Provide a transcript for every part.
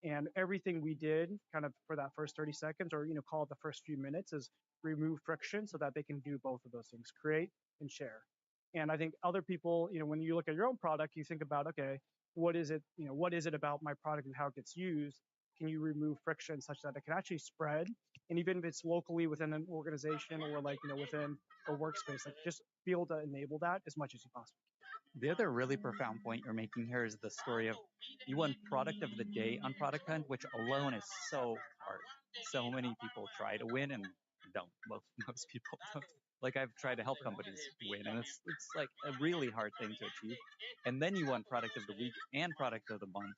And everything we did kind of for that first 30 seconds or, call it the first few minutes is remove friction so that they can do both of those things, create and share. And I think other people, when you look at your own product, you think about, okay, what is it about my product and how it gets used? Can you remove friction such that it can actually spread? And even if it's locally within an organization or like, within a workspace, like just be able to enable that as much as you possibly The other really profound point you're making here is the story of you won product of the day on Product Hunt, which alone is so hard. So many people try to win and don't. Most people don't. Like I've tried to help companies win, and it's like a really hard thing to achieve. And then you won product of the week and product of the month,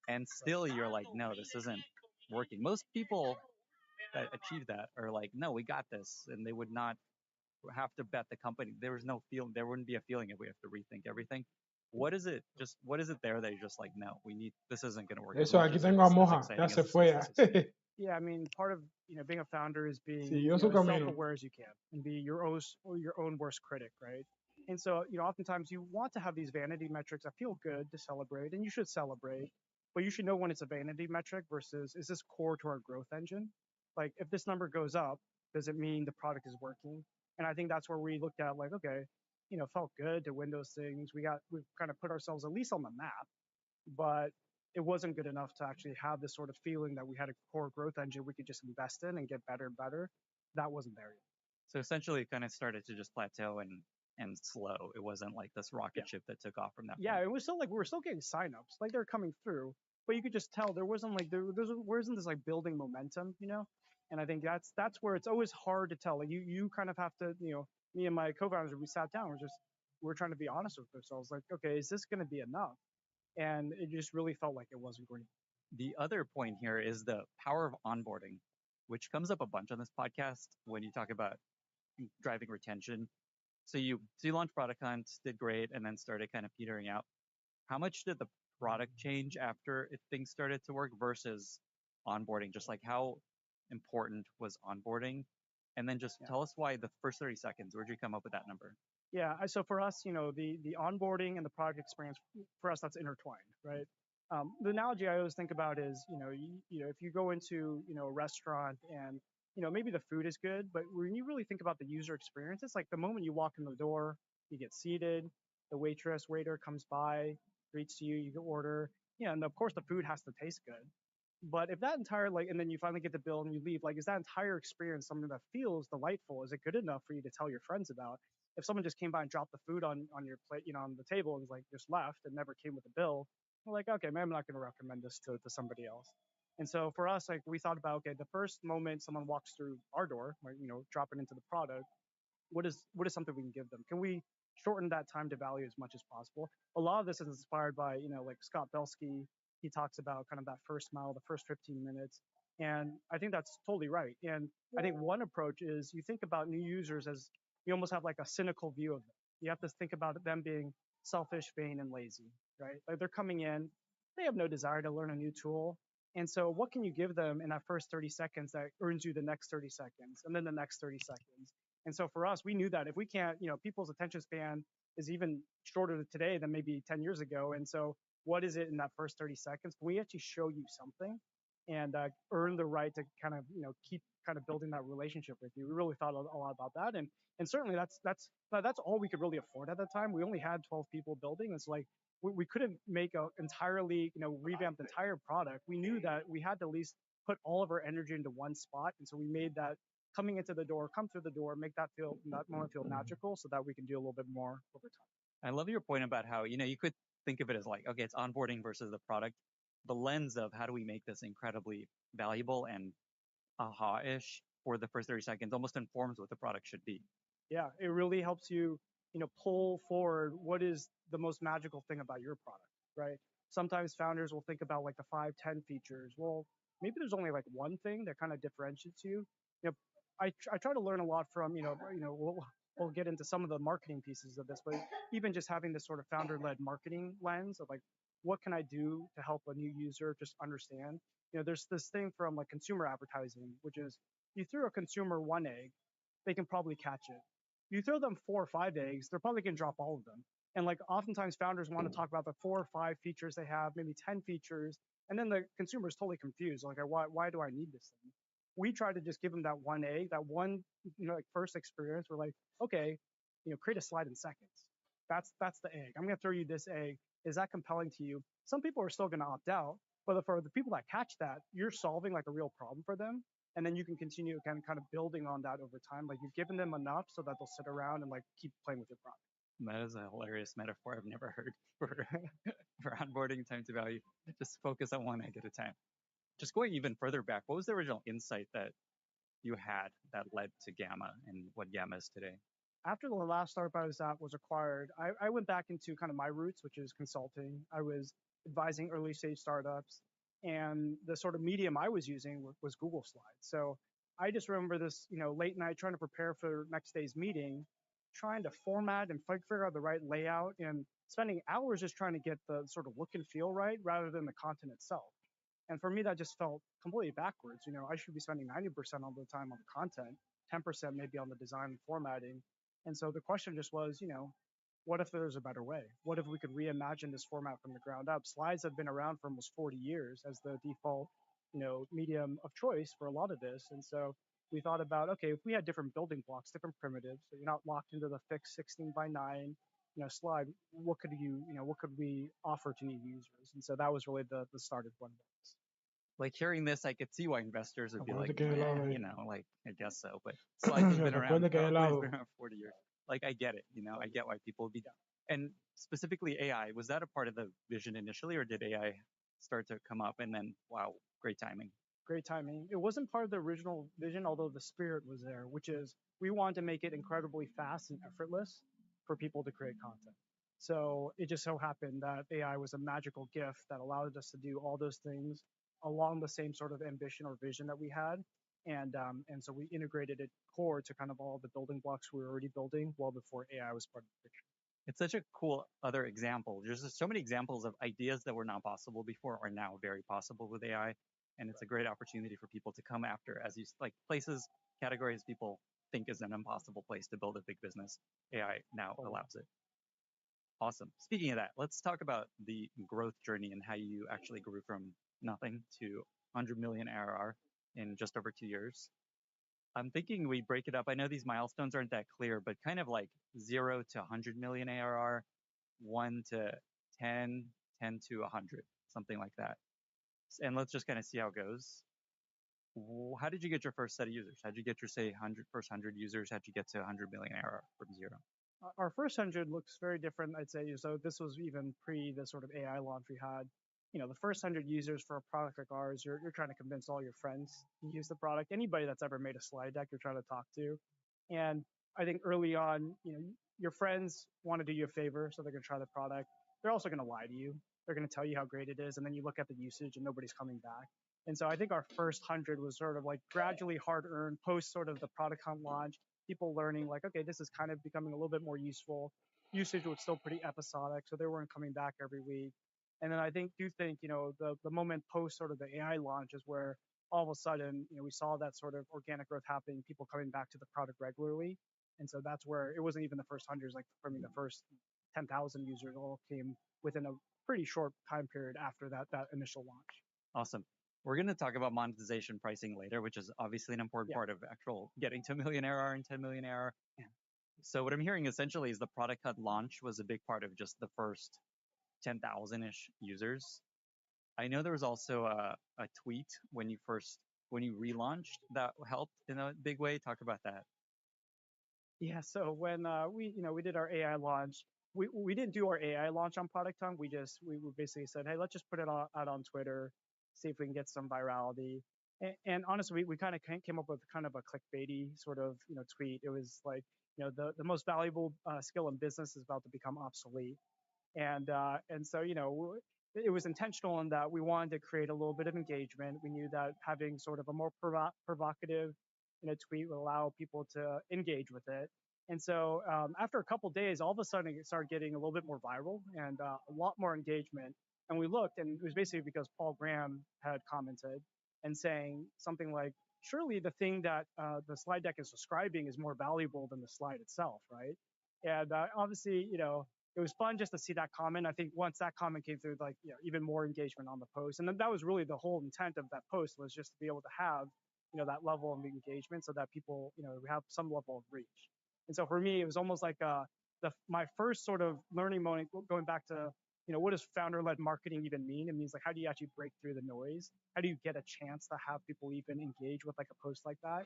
and still you're like, no, this isn't working. Most people that achieve that are like, no, we got this, and they would not have to bet the company. There was no feeling. There wouldn't be a feeling if we have to rethink everything. What is it? Just what is it there that you're just like, no, we need this isn't going to work as Eso, much aquí as tengo a as Moja, ya exciting se as fue ya. this is. Yeah, I mean, part of being a founder is being Siguió su as camino. self-aware as you can and be your own worst critic, right? And so oftentimes you want to have these vanity metrics that feel good to celebrate, and you should celebrate, but you should know when it's a vanity metric versus is this core to our growth engine? Like if this number goes up, does it mean the product is working? And I think that's where we looked at like, okay, felt good to win those things. We've kind of put ourselves at least on the map, but it wasn't good enough to actually have this sort of feeling that we had a core growth engine we could just invest in and get better and better. That wasn't there yet. So essentially, it kind of started to just plateau and slow. It wasn't like this Yeah. rocket ship that took off from that Yeah, point. it was still like we were still getting signups, like they're coming through, but you could just tell there wasn't like there wasn't this like building momentum. And I think that's where it's always hard to tell. Like you kind of have to, me and my co-founders, we sat down, we're trying to be honest with ourselves, like, okay, is this going to be enough? And it just really felt like it wasn't going to. The other point here is the power of onboarding, which comes up a bunch on this podcast when you talk about driving retention. So you launched Product Hunt, did great, and then started kind of petering out. How much did the product change after things started to work versus onboarding? Just like how important was onboarding? And then just Yeah. tell us why the first 30 seconds, where'd you come up with that number? Yeah. So for us, the onboarding and the product experience for us, that's intertwined, right? The analogy I always think about is, if you go into, a restaurant and, maybe the food is good, but when you really think about the user experience, it's like the moment you walk in the door, you get seated, the waiter comes by, greets you, you can order. Yeah, and of course the food has to taste good. But if that entire like, and then you finally get the bill and you leave, like, is that entire experience something that feels delightful? Is it good enough for you to tell your friends about? If someone just came by and dropped the food on your plate, on the table and was like just left and never came with a bill, we're like, okay, man, I'm not going to recommend this to somebody else. And so for us, like we thought about, okay, the first moment someone walks through our door, like, dropping into the product, what is something we can give them? Can we shorten that time to value as much as possible? A lot of this is inspired by, like Scott Belsky. He talks about kind of that first mile, the first 15 minutes. And I think that's totally right. And I think one approach is you think about new users as you almost have like a cynical view of them. You have to think about them being selfish, vain, and lazy, right? Like they're coming in, they have no desire to learn a new tool. And so, what can you give them in that first 30 seconds that earns you the next 30 seconds and then the next 30 seconds? And so for us, we knew that if we can't, people's attention span is even shorter today than maybe 10 years ago. And so what is it in that first 30 seconds? Can we actually show you something and earn the right to kind of, keep kind of building that relationship with you? We really thought a lot about that. And certainly that's all we could really afford at the time. We only had 12 people building. It's like, we couldn't make a entirely, revamped entire product. We knew that we had to at least put all of our energy into one spot. And so we made that coming into the door, come through the door, make that moment feel magical so that we can do a little bit more over time. I love your point about how, you could think of it as like, okay, it's onboarding versus the product. The lens of how do we make this incredibly valuable and aha-ish for the first 30 seconds almost informs what the product should be. Yeah, it really helps you, pull forward what is the most magical thing about your product, right? Sometimes founders will think about like the 5, 10 features. Well, maybe there's only like one thing that kind of differentiates you. You know, I try to learn a lot from, we'll get into some of the marketing pieces of this, but even just having this sort of founder-led marketing lens of like, what can I do to help a new user just understand? There's this thing from like consumer advertising, which is you throw a consumer one egg, they can probably catch it. You throw them 4 or 5 eggs, they're probably going to drop all of them. And like oftentimes founders want to talk about the 4 or 5 features they have, maybe 10 features, And then the consumer is totally confused, like, why do I need this thing? We try to just give them that one A, that one, like first experience. We're like, okay, create a slide in seconds. That's the egg. I'm gonna throw you this egg. Is that compelling to you? Some people are still gonna opt out, but for the people that catch that, you're solving like a real problem for them, and then you can continue kind of building on that over time. Like you've given them enough so that they'll sit around and like keep playing with your product. That is a hilarious metaphor I've never heard for for onboarding time to value. Just focus on one egg at a time. Just going even further back, what was the original insight that you had that led to Gamma and what Gamma is today? After the last startup I was at was acquired, I went back into kind of my roots, which is consulting. I was advising early stage startups, and the sort of medium I was using was Google Slides. So I just remember this, late night trying to prepare for next day's meeting, trying to format and figure out the right layout, and spending hours just trying to get the sort of look and feel right rather than the content itself. And for me, that just felt completely backwards. I should be spending 90% of the time on the content, 10% maybe on the design and formatting. And so the question just was, what if there's a better way? What if we could reimagine this format from the ground up? Slides have been around for almost 40 years as the default, medium of choice for a lot of this. And so we thought about, okay, if we had different building blocks, different primitives, so you're not locked into the fixed 16 by 9, slide, what could we offer to new users? And so that was really the start of One Box. Like hearing this, I could see why investors would be like, like I guess so. But Yo, slides has been después around. de que PowerPoint has been helado. around 40 years. Like I get it. I get why people would be. And specifically AI, was that a part of the vision initially, or did AI start to come up and then wow, great timing? Great timing. It wasn't part of the original vision, although the spirit was there, which is we wanted to make it incredibly fast and effortless for people to create content. So it just so happened that AI was a magical gift that allowed us to do all those things along the same sort of ambition or vision that we had. And so we integrated it core to kind of all the building blocks we were already building well before AI was part of the picture. It's such a cool other example. There's just so many examples of ideas that were not possible before are now very possible with AI. And it's a great opportunity for people to come after, as you like, places, categories people think is an impossible place to build a big business. AI now allows it. Awesome. Speaking of that, let's talk about the growth journey and how you actually grew from nothing to 100 million ARR in just over 2 years. I'm thinking we break it up. I know these milestones aren't that clear, but kind of like 0 to 100 million ARR, 1 to 10, 10 to 100, something like that. And let's just kind of see how it goes. How did you get your first set of users? How did you get your, say, first 100 users? How did you get to 100 million ARR from 0? Our first 100 looks very different, I'd say. So this was even pre the sort of AI launch we had. The first 100 users for a product like ours, you're trying to convince all your friends to use the product. Anybody that's ever made a slide deck, you're trying to talk to. And I think early on, your friends want to do you a favor, so they're going to try the product. They're also going to lie to you. They're going to tell you how great it is, and then you look at the usage and nobody's coming back. And so I think our first 100 was sort of like gradually hard-earned post sort of the product hunt launch, people learning like, okay, this is kind of becoming a little bit more useful. Usage was still pretty episodic, so they weren't coming back every week. And then I think, the moment post sort of the AI launch is where all of a sudden, we saw that sort of organic growth happening, people coming back to the product regularly. And so that's where it wasn't even the first hundreds, like for me, the first 10,000 users all came within a pretty short time period after that initial launch. Awesome. We're going to talk about monetization pricing later, which is obviously an important part of actual getting to a million ARR and 10 million ARR. Yeah. So what I'm hearing essentially is the product hunt launch was a big part of just the first 10,000-ish users. I know there was also a tweet when you relaunched that helped in a big way. Talk about that. Yeah. So when we did our AI launch, we didn't do our AI launch on Product Hunt. We basically said, hey, let's just put it out on Twitter, see if we can get some virality. And honestly, we kind of came up with kind of a clickbaity sort of tweet. It was like, the most valuable skill in business is about to become obsolete. And so it was intentional in that we wanted to create a little bit of engagement. We knew that having sort of a more provocative tweet would allow people to engage with it. And so after a couple days, all of a sudden it started getting a little bit more viral and a lot more engagement. And we looked, and it was basically because Paul Graham had commented and saying something like, surely the thing that the slide deck is describing is more valuable than the slide itself, right? And obviously, it was fun just to see that comment. I think once that comment came through, like, even more engagement on the post. And then that was really the whole intent of that post, was just to be able to have, that level of engagement so that people, have some level of reach. And so for me, it was almost like my first sort of learning moment, going back to, what does founder-led marketing even mean? It means, like, how do you actually break through the noise? How do you get a chance to have people even engage with like a post like that?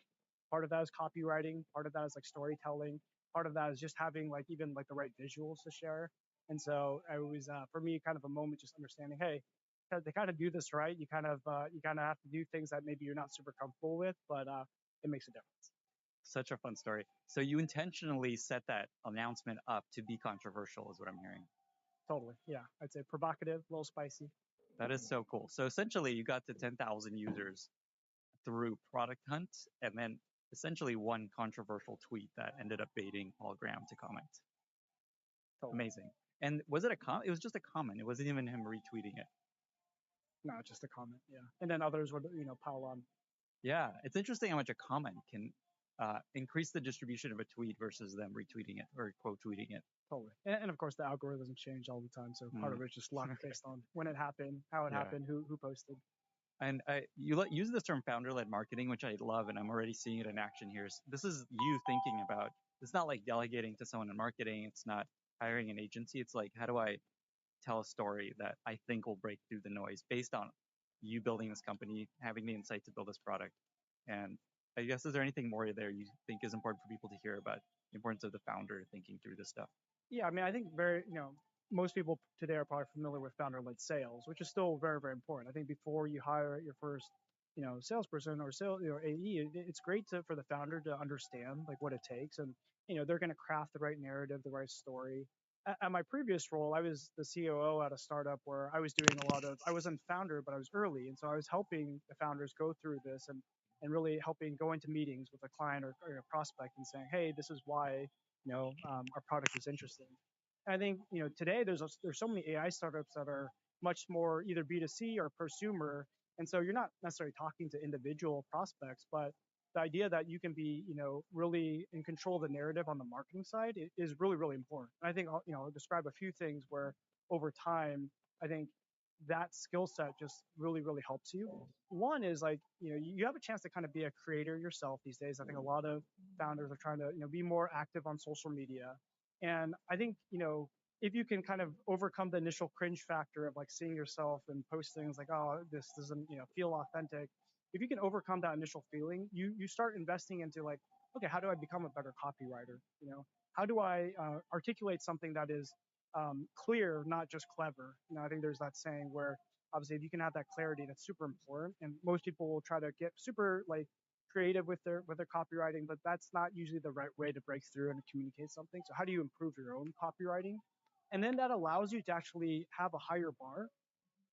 Part of that is copywriting. Part of that is like storytelling. Part of that is just having like even like the right visuals to share. And so it was, for me, kind of a moment just understanding, hey, they kind of do this right. You kind of have to do things that maybe you're not super comfortable with, but it makes a difference. Such a fun story. So you intentionally set that announcement up to be controversial, is what I'm hearing. Totally, yeah. I'd say provocative, a little spicy. That is so cool. So essentially, you got to 10,000 users through Product Hunt, and then essentially one controversial tweet that ended up baiting Paul Graham to comment. Totally. Amazing. And was it a comment? It was just a comment. It wasn't even him retweeting it. No, just a comment, yeah. And then others would, pile on. Yeah, it's interesting how much a comment can increase the distribution of a tweet versus them retweeting it or quote tweeting it. Totally. And of course, the algorithms change all the time. So part of it's just luck based on when it happened, how it happened, who posted. And you use this term founder-led marketing, which I love, and I'm already seeing it in action here. This is you thinking about. It's not like delegating to someone in marketing. It's not hiring an agency. It's like, how do I tell a story that I think will break through the noise based on you building this company, having the insight to build this product. And I guess, is there anything more there you think is important for people to hear about the importance of the founder thinking through this stuff? Yeah, I mean, I think most people today are probably familiar with founder-led sales, which is still very, very important. I think before you hire your first, salesperson or AE, it's great for the founder to understand like what it takes, and they're going to craft the right narrative, the right story. At my previous role, I was the COO at a startup where I was doing I wasn't founder, but I was early, and so I was helping the founders go through this and really helping go into meetings with a client or a prospect and saying, hey, this is why our product is interesting. And I think today there's so many AI startups that are much more either B2C or prosumer, and so you're not necessarily talking to individual prospects, but the idea that you can be really in control of the narrative on the marketing side is really, really important. And I think I'll describe a few things where over time I think that skill set just really, really helps you. One is like you have a chance to kind of be a creator yourself these days. I think a lot of founders are trying to be more active on social media, and I think if you can kind of overcome the initial cringe factor of like seeing yourself and post things like, oh, this doesn't feel authentic. If you can overcome that initial feeling, you start investing into like, okay, how do I become a better copywriter? How do I articulate something that is clear, not just clever? I think there's that saying where obviously if you can have that clarity, that's super important. And most people will try to get super like creative with their copywriting, but that's not usually the right way to break through and communicate something. So how do you improve your own copywriting? And then that allows you to actually have a higher bar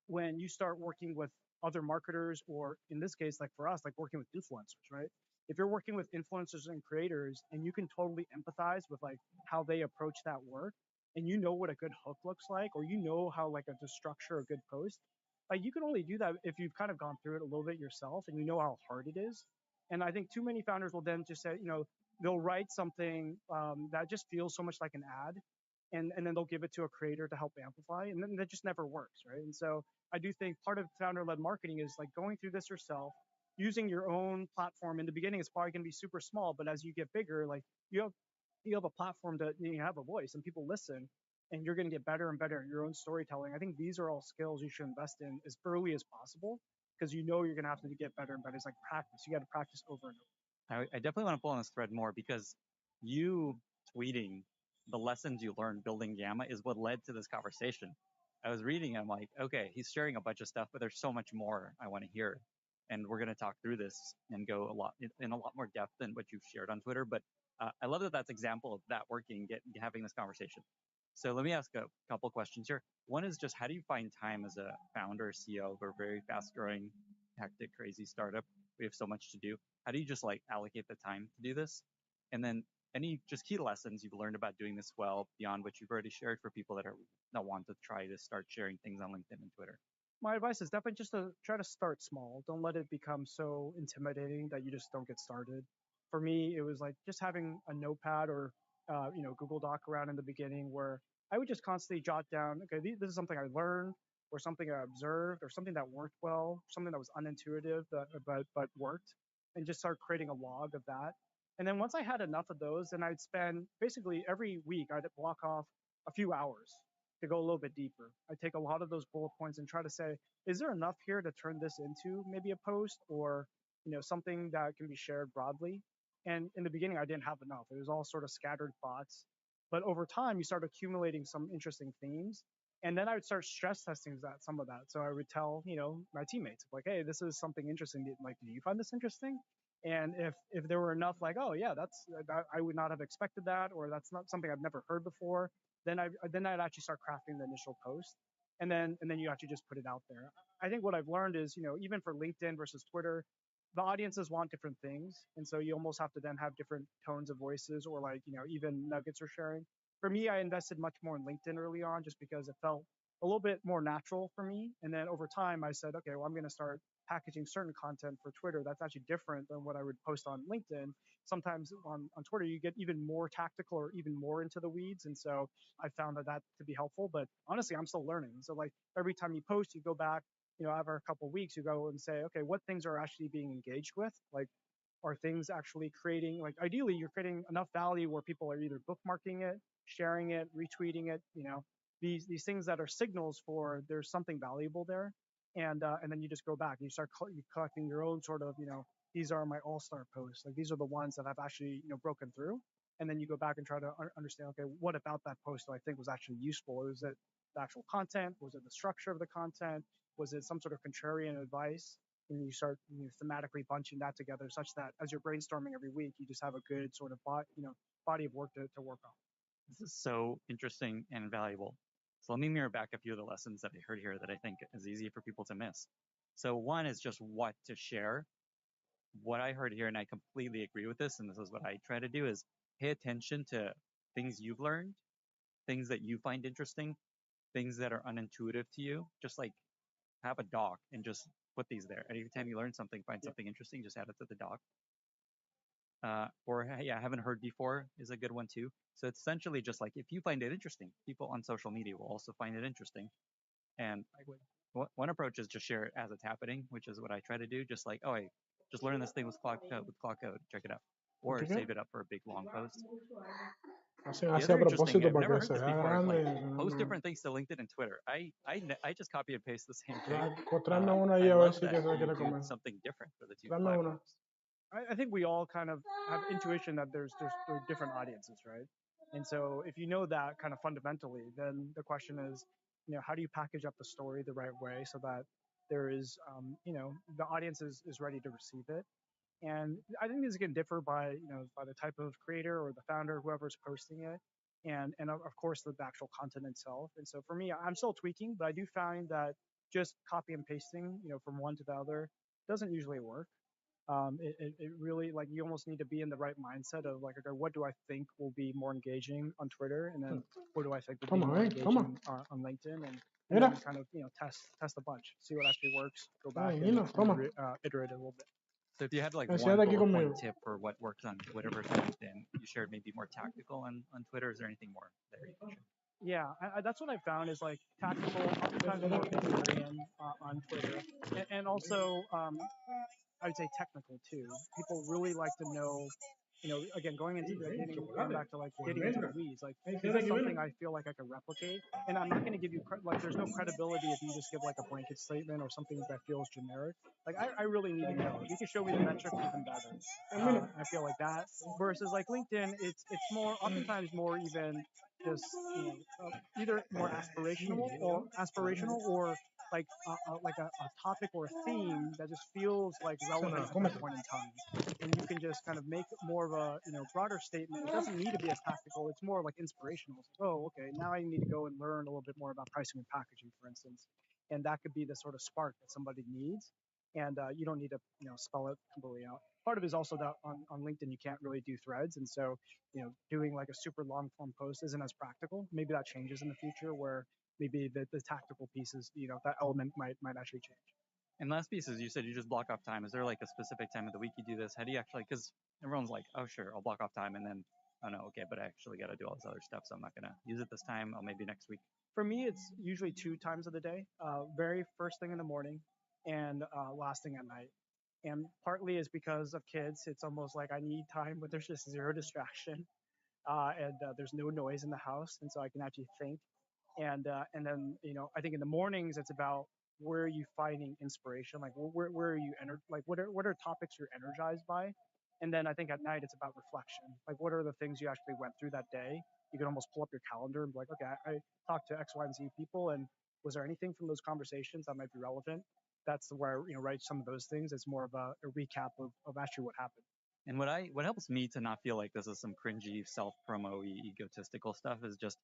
when you start working with other marketers, or in this case, like for us, like working with influencers, right? If you're working with influencers and creators and you can totally empathize with like how they approach that work, and what a good hook looks like, or how like to structure a good post, like you can only do that if you've kind of gone through it a little bit yourself and you know how hard it is. And I think too many founders will then just say, they'll write something that just feels so much like an ad, and then they'll give it to a creator to help amplify, and then that just never works, right? And so I do think part of founder-led marketing is like going through this yourself, using your own platform. In the beginning, it's probably going to be super small, but as you get bigger, like you have a platform that you have a voice and people listen, and you're going to get better and better at your own storytelling. I think these are all skills you should invest in as early as possible, because you're going to have to get better and better. It's like practice. You got to practice over and over. I definitely want to pull on this thread more because you tweeting the lessons you learned building Gamma is what led to this conversation. I was reading, I'm like, okay, he's sharing a bunch of stuff, but there's so much more I want to hear. And we're going to talk through this and go in a lot more depth than what you've shared on Twitter. But I love that that's example of that working, having this conversation. So let me ask a couple questions here. One is just, how do you find time as a founder, CEO of a very fast growing, hectic, crazy startup? We have so much to do. How do you just like allocate the time to do this? And then any just key lessons you've learned about doing this well beyond what you've already shared for people that want to try to start sharing things on LinkedIn and Twitter? My advice is definitely just to try to start small. Don't let it become so intimidating that you just don't get started. For me, it was like just having a notepad or Google Doc around in the beginning where I would just constantly jot down, okay, this is something I learned, or something I observed, or something that worked well, something that was unintuitive but worked, and just start creating a log of that. And then once I had enough of those, then I'd spend basically every week I'd block off a few hours to go a little bit deeper. I'd take a lot of those bullet points and try to say, is there enough here to turn this into maybe a post or something that can be shared broadly? And in the beginning, I didn't have enough. It was all sort of scattered thoughts. But over time, you start accumulating some interesting themes. And then I would start stress testing some of that. So I would tell, my teammates, like, hey, this is something interesting. Like, do you find this interesting? And if there were enough, like, oh yeah, I would not have expected that, or that's not something I've never heard before, then I'd actually start crafting the initial post, and then you actually just put it out there. I think what I've learned is, even for LinkedIn versus Twitter, the audiences want different things, and so you almost have to then have different tones of voices, or like even nuggets or sharing. For me, I invested much more in LinkedIn early on, just because it felt a little bit more natural for me, and then over time I said, okay, well, I'm going to start packaging certain content for Twitter that's actually different than what I would post on LinkedIn. Sometimes on Twitter you get even more tactical or even more into the weeds, and so I found that to be helpful. But honestly, I'm still learning. So like every time you post, you go back, after a couple of weeks, you go and say, okay, what things are actually being engaged with? Like, are things actually creating, like, ideally you're creating enough value where people are either bookmarking it, sharing it, retweeting it, these things that are signals for there's something valuable there. And then you just go back and you start collecting your own sort of, these are my all-star posts. Like, these are the ones that have actually, broken through. And then you go back and try to understand, okay, what about that post do I think was actually useful? Was it the actual content? Was it the structure of the content? Was it some sort of contrarian advice? And you start thematically bunching that together, such that as you're brainstorming every week, you just have a good sort of body of work to work on. This is so interesting and valuable. So let me mirror back a few of the lessons that I heard here that I think is easy for people to miss. So one is just what to share. What I heard here, and I completely agree with this, and this is what I try to do, is pay attention to things you've learned, things that you find interesting, things that are unintuitive to you. Just like have a doc and just put these there. And every time you learn something, find something interesting, just add it to the doc. Or yeah, I haven't heard before is a good one too. So it's essentially just like if you find it interesting, people on social media will also find it interesting. And one approach is just share it as it's happening, which is what I try to do. Just like, oh, I just learned this thing with clock code, check it out, or save it up for a big long post. Así, The así a other interesting, propósito I've para never que heard se this vea before, is like grande. post different things to LinkedIn and Twitter. I just copy and paste the same thing. Pues tráeme una ahí I a ver love si that que se la you quiere do comer. something different for the two Tráeme una. platforms. I think we all kind of have intuition that there are different audiences, right? And so if you know that kind of fundamentally, then the question is, how do you package up the story the right way so that there is, the audience is ready to receive it. And I think these can differ by, by the type of creator or the founder, whoever's posting it, and of course the actual content itself. And so for me, I'm still tweaking, but I do find that just copy and pasting, from one to the other doesn't usually work. It really, like, you almost need to be in the right mindset of like, okay, what do I think will be more engaging on Twitter, and then what do I think will be more engaging on LinkedIn, and then kind of test a bunch, see what actually works, go back and iterate it a little bit. So if you had like one bullet point tip for what works on Twitter versus LinkedIn, you shared maybe more tactical on Twitter. Is there anything more there you can share? Yeah, that's what I found is like tactical, oftentimes more contrarian on Twitter, and also I would say technical too. People really like to know, again, going back to like getting into the weeds, like, is this something I feel like I can replicate? And I'm not going to give you, like, there's no credibility if you just give like a blanket statement or something that feels generic. Like, I really need to know. If you can show me the metrics, even better. I feel like that. Versus like LinkedIn, it's more, oftentimes more even just, either more aspirational or like a topic or a theme that just feels like relevant at that point in time, and you can just kind of make more of a broader statement. It doesn't need to be as tactical. It's more like inspirational. It's like, oh, okay, now I need to go and learn a little bit more about pricing and packaging, for instance, and that could be the sort of spark that somebody needs. And you don't need to spell it completely out. Part of it is also that on LinkedIn you can't really do threads, and so doing like a super long form post isn't as practical. Maybe that changes in the future, where maybe the tactical pieces, that element might actually change. And last piece is you said you just block off time. Is there like a specific time of the week you do this? How do you actually, because everyone's like, oh, sure, I'll block off time. And then oh no, okay, but I actually got to do all this other stuff, so I'm not gonna use it this time. I'll maybe next week. For me, it's usually 2 times of the day. Very first thing in the morning, and last thing at night. And partly is because of kids. It's almost like I need time where there's just zero distraction, and there's no noise in the house, and so I can actually think. And then I think in the mornings it's about where are you finding inspiration, like where are you like what are topics you're energized by. And then I think at night it's about reflection, like what are the things you actually went through that day. You can almost pull up your calendar and be like, okay, I talked to X, Y, and Z people, and was there anything from those conversations that might be relevant. That's where write some of those things. It's more of a recap of actually what happened. And what helps me to not feel like this is some cringy, self-promo, egotistical stuff is just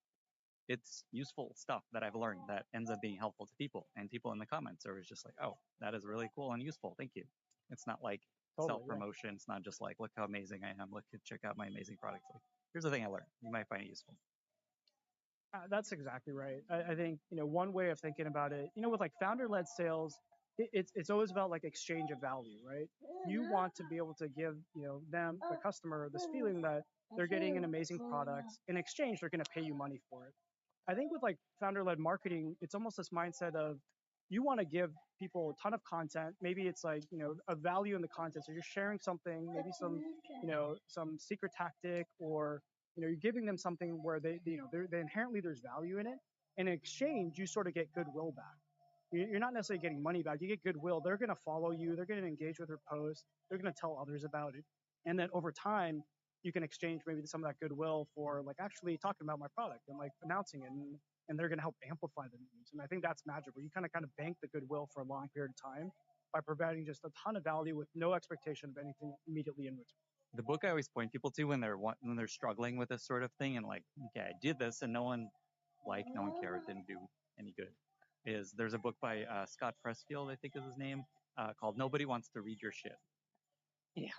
it's useful stuff that I've learned that ends up being helpful to people, and people in the comments are just like, oh, that is really cool and useful. Thank you. It's not like Totally, yeah. self-promotion. It's not just like, look how amazing I am. Look, check out my amazing products. Like, here's the thing I learned. You might find it useful. That's exactly right. I think one way of thinking about it, with like founder-led sales, it's always about like exchange of value, right? You want to be able to give them, the customer, this feeling that they're getting an amazing product. In exchange, they're going to pay you money for it. I think with like founder-led marketing, it's almost this mindset of you want to give people a ton of content. Maybe it's like a value in the content, so you're sharing something, maybe some secret tactic, or you're giving them something where they inherently there's value in it. And in exchange, you sort of get goodwill back. You're not necessarily getting money back. You get goodwill. They're going to follow you. They're going to engage with your posts. They're going to tell others about it. And then over time, you can exchange maybe some of that goodwill for like actually talking about my product and like announcing it. And they're going to help amplify the news. And I think that's magic, where you kind of bank the goodwill for a long period of time by providing just a ton of value with no expectation of anything immediately in return. The book I always point people to when they're struggling with this sort of thing and like, okay, I did this and no one cared, it didn't do any good, is there's a book by Scott Pressfield, I think is his name, called Nobody Wants to Read Your Shit. Yeah.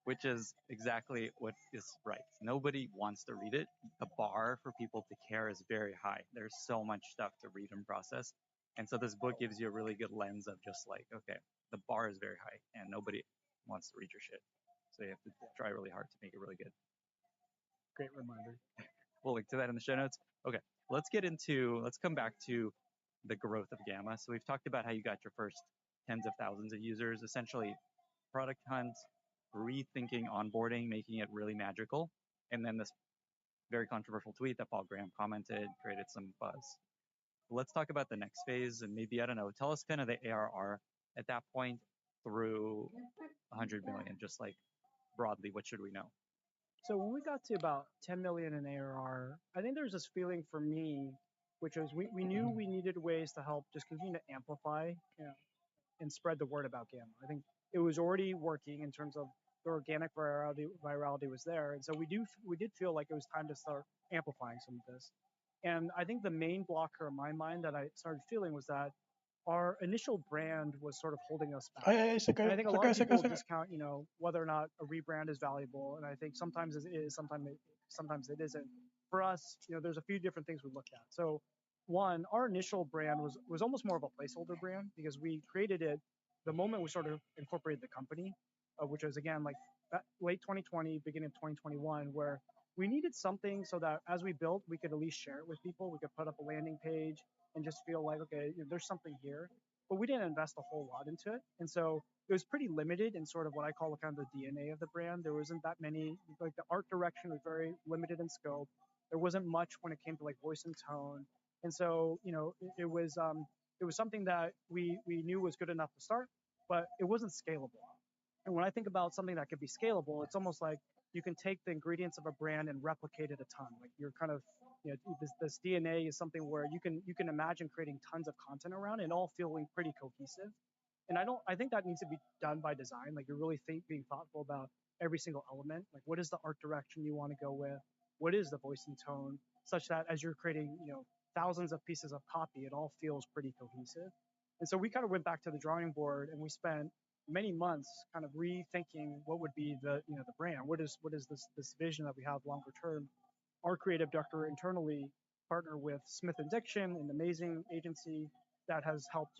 Which is exactly what is right. Nobody wants to read it. The bar for people to care is very high. There's so much stuff to read and process. And so this book gives you a really good lens of just like, okay, the bar is very high and nobody wants to read your shit. So you have to try really hard to make it really good. Great reminder. We'll link to that in the show notes. Okay, let's come back to the growth of Gamma. So we've talked about how you got your first tens of thousands of users, essentially product hunt, rethinking onboarding, making it really magical, and then this very controversial tweet that Paul Graham commented created some buzz. Let's talk about the next phase, and maybe, I don't know, tell us kind of the ARR at that point through 100 million, just like broadly, what should we know? So when we got to about 10 million in ARR, I think there was this feeling for me, which was we knew we needed ways to help just continue to amplify and spread the word about Gamma. I think it was already working in terms of the organic virality was there. And so we did feel like it was time to start amplifying some of this. And I think the main blocker in my mind that I started feeling was that our initial brand was sort of holding us back. And I think a lot of people discount, whether or not a rebrand is valuable. And I think sometimes it is, sometimes it isn't. For us, there's a few different things we look at. So one, our initial brand was almost more of a placeholder brand, because we created it the moment we sort of incorporated the company, which was again like late 2020, beginning of 2021, where we needed something so that as we built, we could at least share it with people. We could put up a landing page and just feel like, okay, there's something here. But we didn't invest a whole lot into it. And so it was pretty limited in sort of what I call kind of the DNA of the brand. There wasn't that many, like the art direction was very limited in scope. There wasn't much when it came to like voice and tone. And so, it was something that we knew was good enough to start, but it wasn't scalable. And when I think about something that could be scalable, it's almost like you can take the ingredients of a brand and replicate it a ton. Like you're kind of, this DNA is something where you can imagine creating tons of content around and all feeling pretty cohesive. And I think that needs to be done by design. Like you're really being thoughtful about every single element. Like what is the art direction you want to go with? What is the voice and tone? Such that as you're creating, thousands of pieces of copy, it all feels pretty cohesive. And so we kind of went back to the drawing board and we spent many months kind of rethinking what would be the brand. What is this vision that we have longer term? Our creative director internally partnered with Smith and Diction, an amazing agency that has helped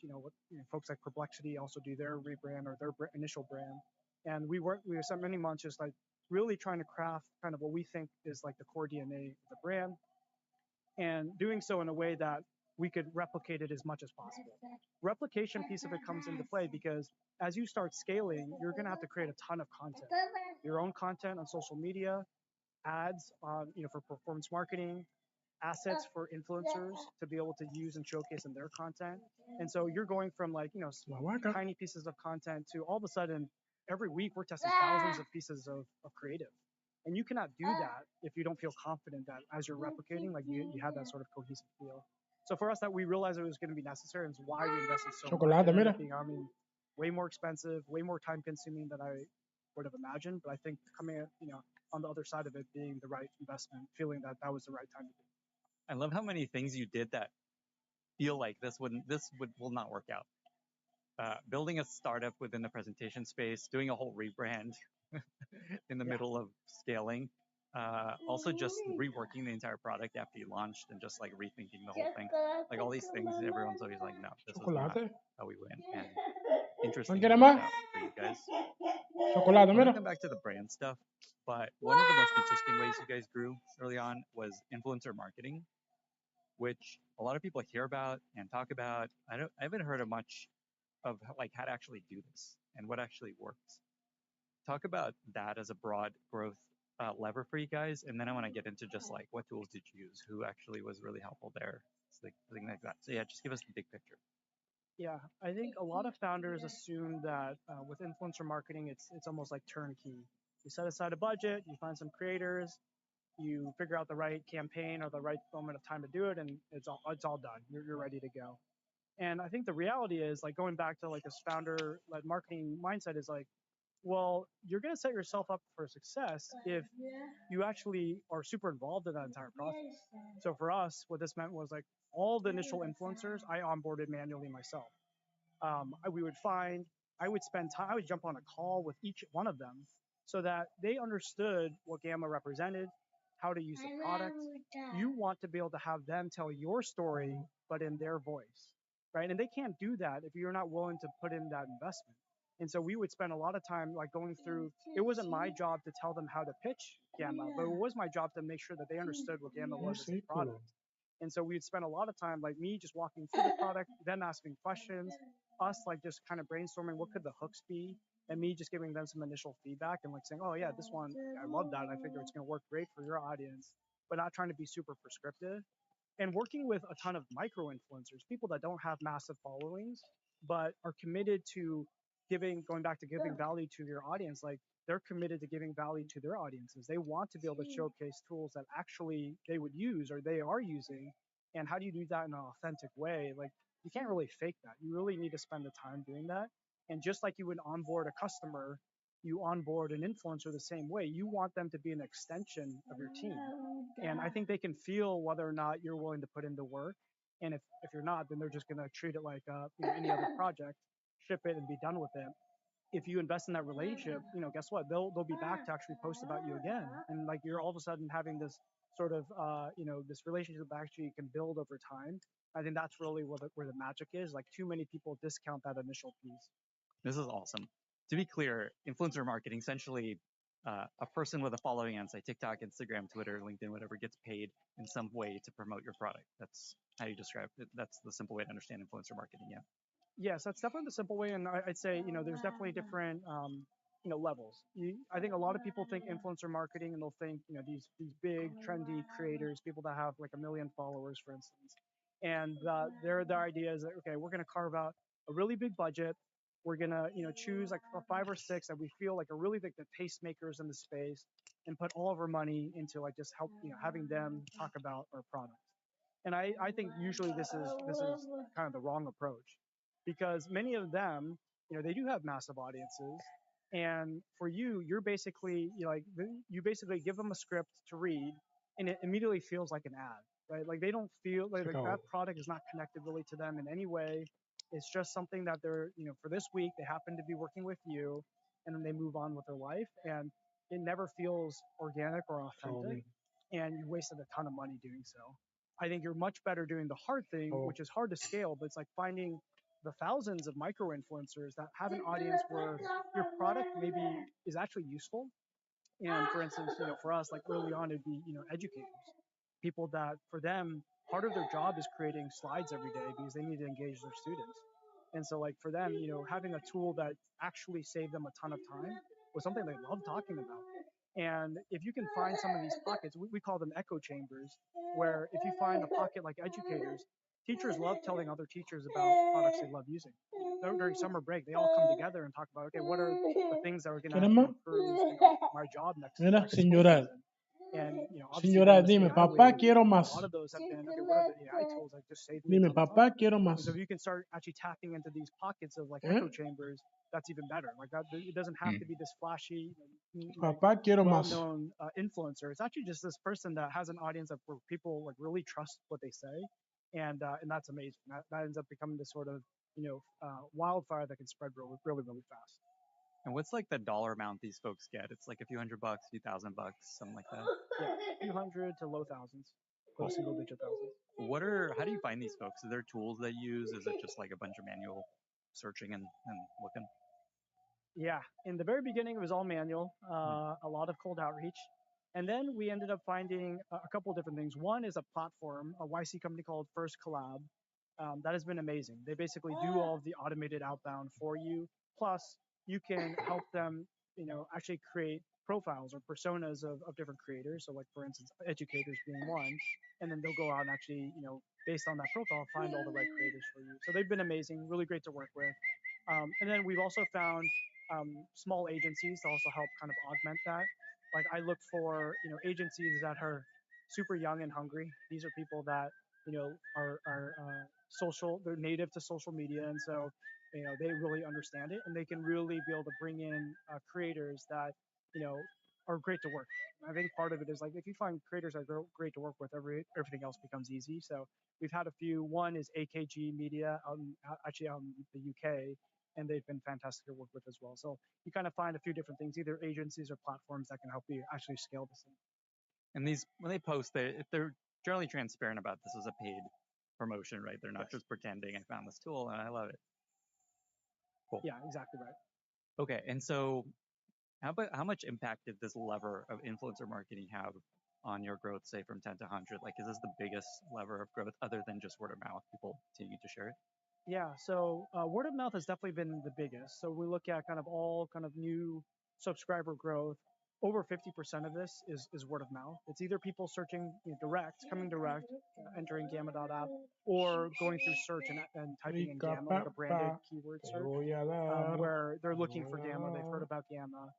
folks like Perplexity also do their rebrand or their initial brand. And we spent many months just like really trying to craft kind of what we think is like the core DNA of the brand, and doing so in a way that we could replicate it as much as possible. Replication piece of it comes into play because as you start scaling, you're going to have to create a ton of content, your own content on social media, ads on, for performance marketing, assets for influencers to be able to use and showcase in their content. And so you're going from like, tiny pieces of content to all of a sudden every week we're testing thousands of pieces of creative. And you cannot do that if you don't feel confident that as you're replicating, like you have that sort of cohesive feel. So for us, that we realized it was going to be necessary, and it's why we invested so much. Chocolate, It ended mira. up being, way more expensive, way more time consuming than I would have imagined. But I think coming, on the other side of it being the right investment, feeling that that was the right time to do. I love how many things you did that feel like will not work out. Building a startup within the presentation space, doing a whole rebrand in the middle of scaling. Also just reworking the entire product after you launched and just like rethinking the whole thing. Like all these things, everyone's always like, no, this is not Chocolate. how we win. And interesting ¿No quiere worked más? out for you guys. Chocolate, I want to mira. come back to the brand stuff, but one of the most interesting ways you guys grew early on was influencer marketing, which a lot of people hear about and talk about. I haven't heard of much of like how to actually do this and what actually works. Talk about that as a broad growth lever for you guys, and then I want to get into just like what tools did you use, who actually was really helpful there, things like that. So yeah, just give us the big picture. Yeah, I think a lot of founders assume that with influencer marketing, it's almost like turnkey. You set aside a budget, you find some creators, you figure out the right campaign or the right moment of time to do it, and it's all done. You're ready to go. And I think the reality is like going back to like this founder-led marketing mindset is like, well, you're going to set yourself up for success if you actually are super involved in that entire process. So for us, what this meant was like all the initial influencers I onboarded manually myself. We would find, I would spend time, I would jump on a call with each one of them so that they understood what Gamma represented, how to use the product. You want to be able to have them tell your story, but in their voice, right? And they can't do that if you're not willing to put in that investment. And so we would spend a lot of time like going through, it wasn't my job to tell them how to pitch Gamma, but it was my job to make sure that they understood what Gamma was as a product. And so we'd spend a lot of time like me just walking through the product, them asking questions, us like just kind of brainstorming what could the hooks be, and me just giving them some initial feedback and like saying, oh yeah, this one, I love that. I figure it's going to work great for your audience, but not trying to be super prescriptive. And working with a ton of micro influencers, people that don't have massive followings, but are committed to going back to giving value to your audience, like they're committed to giving value to their audiences. They want to be able to showcase tools that actually they would use or they are using. And how do you do that in an authentic way? Like you can't really fake that. You really need to spend the time doing that. And just like you would onboard a customer, you onboard an influencer the same way. You want them to be an extension of your team. And I think they can feel whether or not you're willing to put in the work. And if you're not, then they're just going to treat it like any other project, ship it and be done with it. If you invest in that relationship, guess what? They'll be back to actually post about you again. And like you're all of a sudden having this sort of this relationship that actually can build over time. I think that's really where the magic is. Like too many people discount that initial piece. This is awesome. To be clear, influencer marketing essentially a person with a following on say TikTok, Instagram, Twitter, LinkedIn, whatever gets paid in some way to promote your product. That's how you describe it. That's the simple way to understand influencer marketing. Yeah. Yes, that's definitely the simple way, and I'd say there's definitely different levels. I think a lot of people think influencer marketing, and they'll think these big trendy creators, people that have like 1 million followers, for instance, and their idea is that okay, we're going to carve out a really big budget. We're going to choose like 5 or 6 that we feel like are really like the tastemakers in the space, and put all of our money into like just help having them talk about our product. And I think usually this is kind of the wrong approach because many of them, they do have massive audiences. And for you, you basically give them a script to read and it immediately feels like an ad, right? Like they don't feel like that product is not connected really to them in any way. It's just something that they're, for this week, they happen to be working with you and then they move on with their life. And it never feels organic or authentic. And you wasted a ton of money doing so. I think you're much better doing the hard thing, which is hard to scale, but it's like finding the thousands of micro influencers that have an audience where your product maybe is actually useful, And for instance, for us, like early on, it'd be, educators, people that for them, part of their job is creating slides every day because they need to engage their students. And so like for them, having a tool that actually saved them a ton of time was something they love talking about. And if you can find some of these pockets, we call them echo chambers, where if you find a pocket like educators, teachers love telling other teachers about products they love using. During summer break, they all come together and talk about, okay, what are the things that are going to ¿Quién más? improve, my job Mira, next sin school llorar. season. And obviously Sin during llorar, this dime, AI papá, wave, quiero a más. lot of those have been, okay, what are the AI tools that just saved me a Dime, ton of papá, time? quiero And más. so if you can start actually tapping into these pockets of like ¿Eh? echo chambers, that's even better. Like that, it doesn't have to be this flashy, Papá, quiero más. well-known influencer. It's actually just this person that has an audience of where people like really trust what they say, and that's amazing. That ends up becoming this sort of wildfire that can spread really, really, really fast. And what's like the dollar amount these folks get? It's like a few $100, a few $1,000, something like that. Yeah, a few hundred to low thousands, low single-digit thousands. How do you find these folks? Are there tools they use? Is it just like a bunch of manual searching and looking? Yeah, in the very beginning, it was all manual, a lot of cold outreach. And then we ended up finding a couple different things. One is a platform, a YC company called First Collab. That has been amazing. They basically do all of the automated outbound for you. Plus, you can help them, actually create profiles or personas of different creators. So, like for instance, educators being one, and then they'll go out and actually, based on that profile, find all the right creators for you. So they've been amazing, really great to work with. And then we've also found small agencies to also help kind of augment that. Like I look for agencies that are super young and hungry. These are people that are social. They're native to social media, and so they really understand it, and they can really be able to bring in creators that are great to work. I think part of it is like if you find creators that are great to work with, everything else becomes easy. So we've had a few. One is AKG Media, actually out in the UK, and they've been fantastic to work with as well. So you kind of find a few different things, either agencies or platforms that can help you actually scale this thing. And these, when they post, they're generally transparent about this as a paid promotion, right? They're not just pretending I found this tool and I love it. Cool. Yeah, exactly right. Okay, and so how much impact did this lever of influencer marketing have on your growth, say from 10 to 100? Like, is this the biggest lever of growth other than just word of mouth, people continue to share it? Yeah, so word of mouth has definitely been the biggest. So we look at kind of all kind of new subscriber growth. Over 50% of this is word of mouth. It's either people searching coming direct, entering gamma.app, or going through search and typing in gamma, like a branded keyword search, where they're looking for gamma. They've heard about gamma.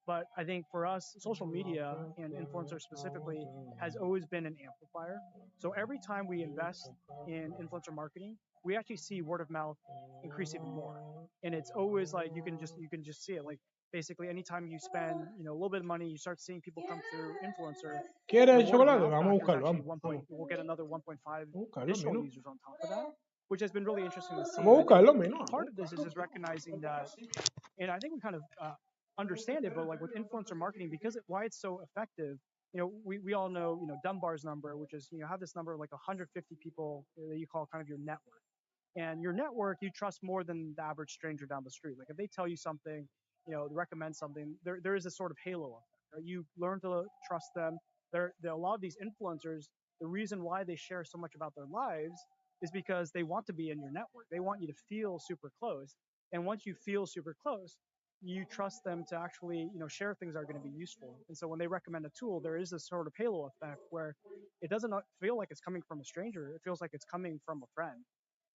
But I think for us, social media and influencers specifically has always been an amplifier. So every time we invest in influencer marketing, we actually see word of mouth increase even more. And it's always like you can just see it. Like basically anytime you spend a little bit of money, you start seeing people come through influencer. ¿Quieres Word of chocolate? mouth Vamos a factor is buscarlo, actually vamos. we'll get another 1.5 Buscarlo, additional Mino. users on top of that, which has been really interesting to see. Vamos a And I think buscarlo, Mino. part of this is just recognizing that, and I think we kind of understand it, but like with influencer marketing, because why it's so effective, we all know, Dunbar's number, which is, have this number of like 150 people that you call kind of your network. And your network, you trust more than the average stranger down the street. Like if they tell you something, recommend something, there is a sort of halo effect. Right? You learn to trust them. A lot of these influencers, the reason why they share so much about their lives is because they want to be in your network. They want you to feel super close. And once you feel super close, you trust them to actually, share things that are going to be useful. And so when they recommend a tool, there is this sort of halo effect where it doesn't feel like it's coming from a stranger. It feels like it's coming from a friend.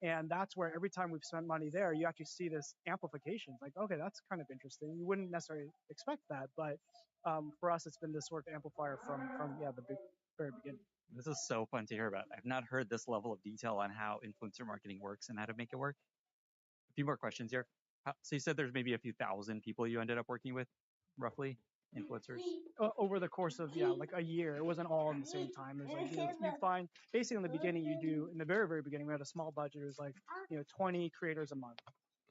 And that's where every time we've spent money there, you actually see this amplification. It's like, okay, that's kind of interesting. You wouldn't necessarily expect that, but for us, it's been this sort of amplifier from the very beginning. This is so fun to hear about. I've not heard this level of detail on how influencer marketing works and how to make it work. A few more questions here. So you said there's maybe a few thousand people you ended up working with, roughly, influencers? Over the course of like a year. It wasn't all in the same time. It was like you find basically in the beginning in the very beginning we had a small budget. It was like 20 creators a month,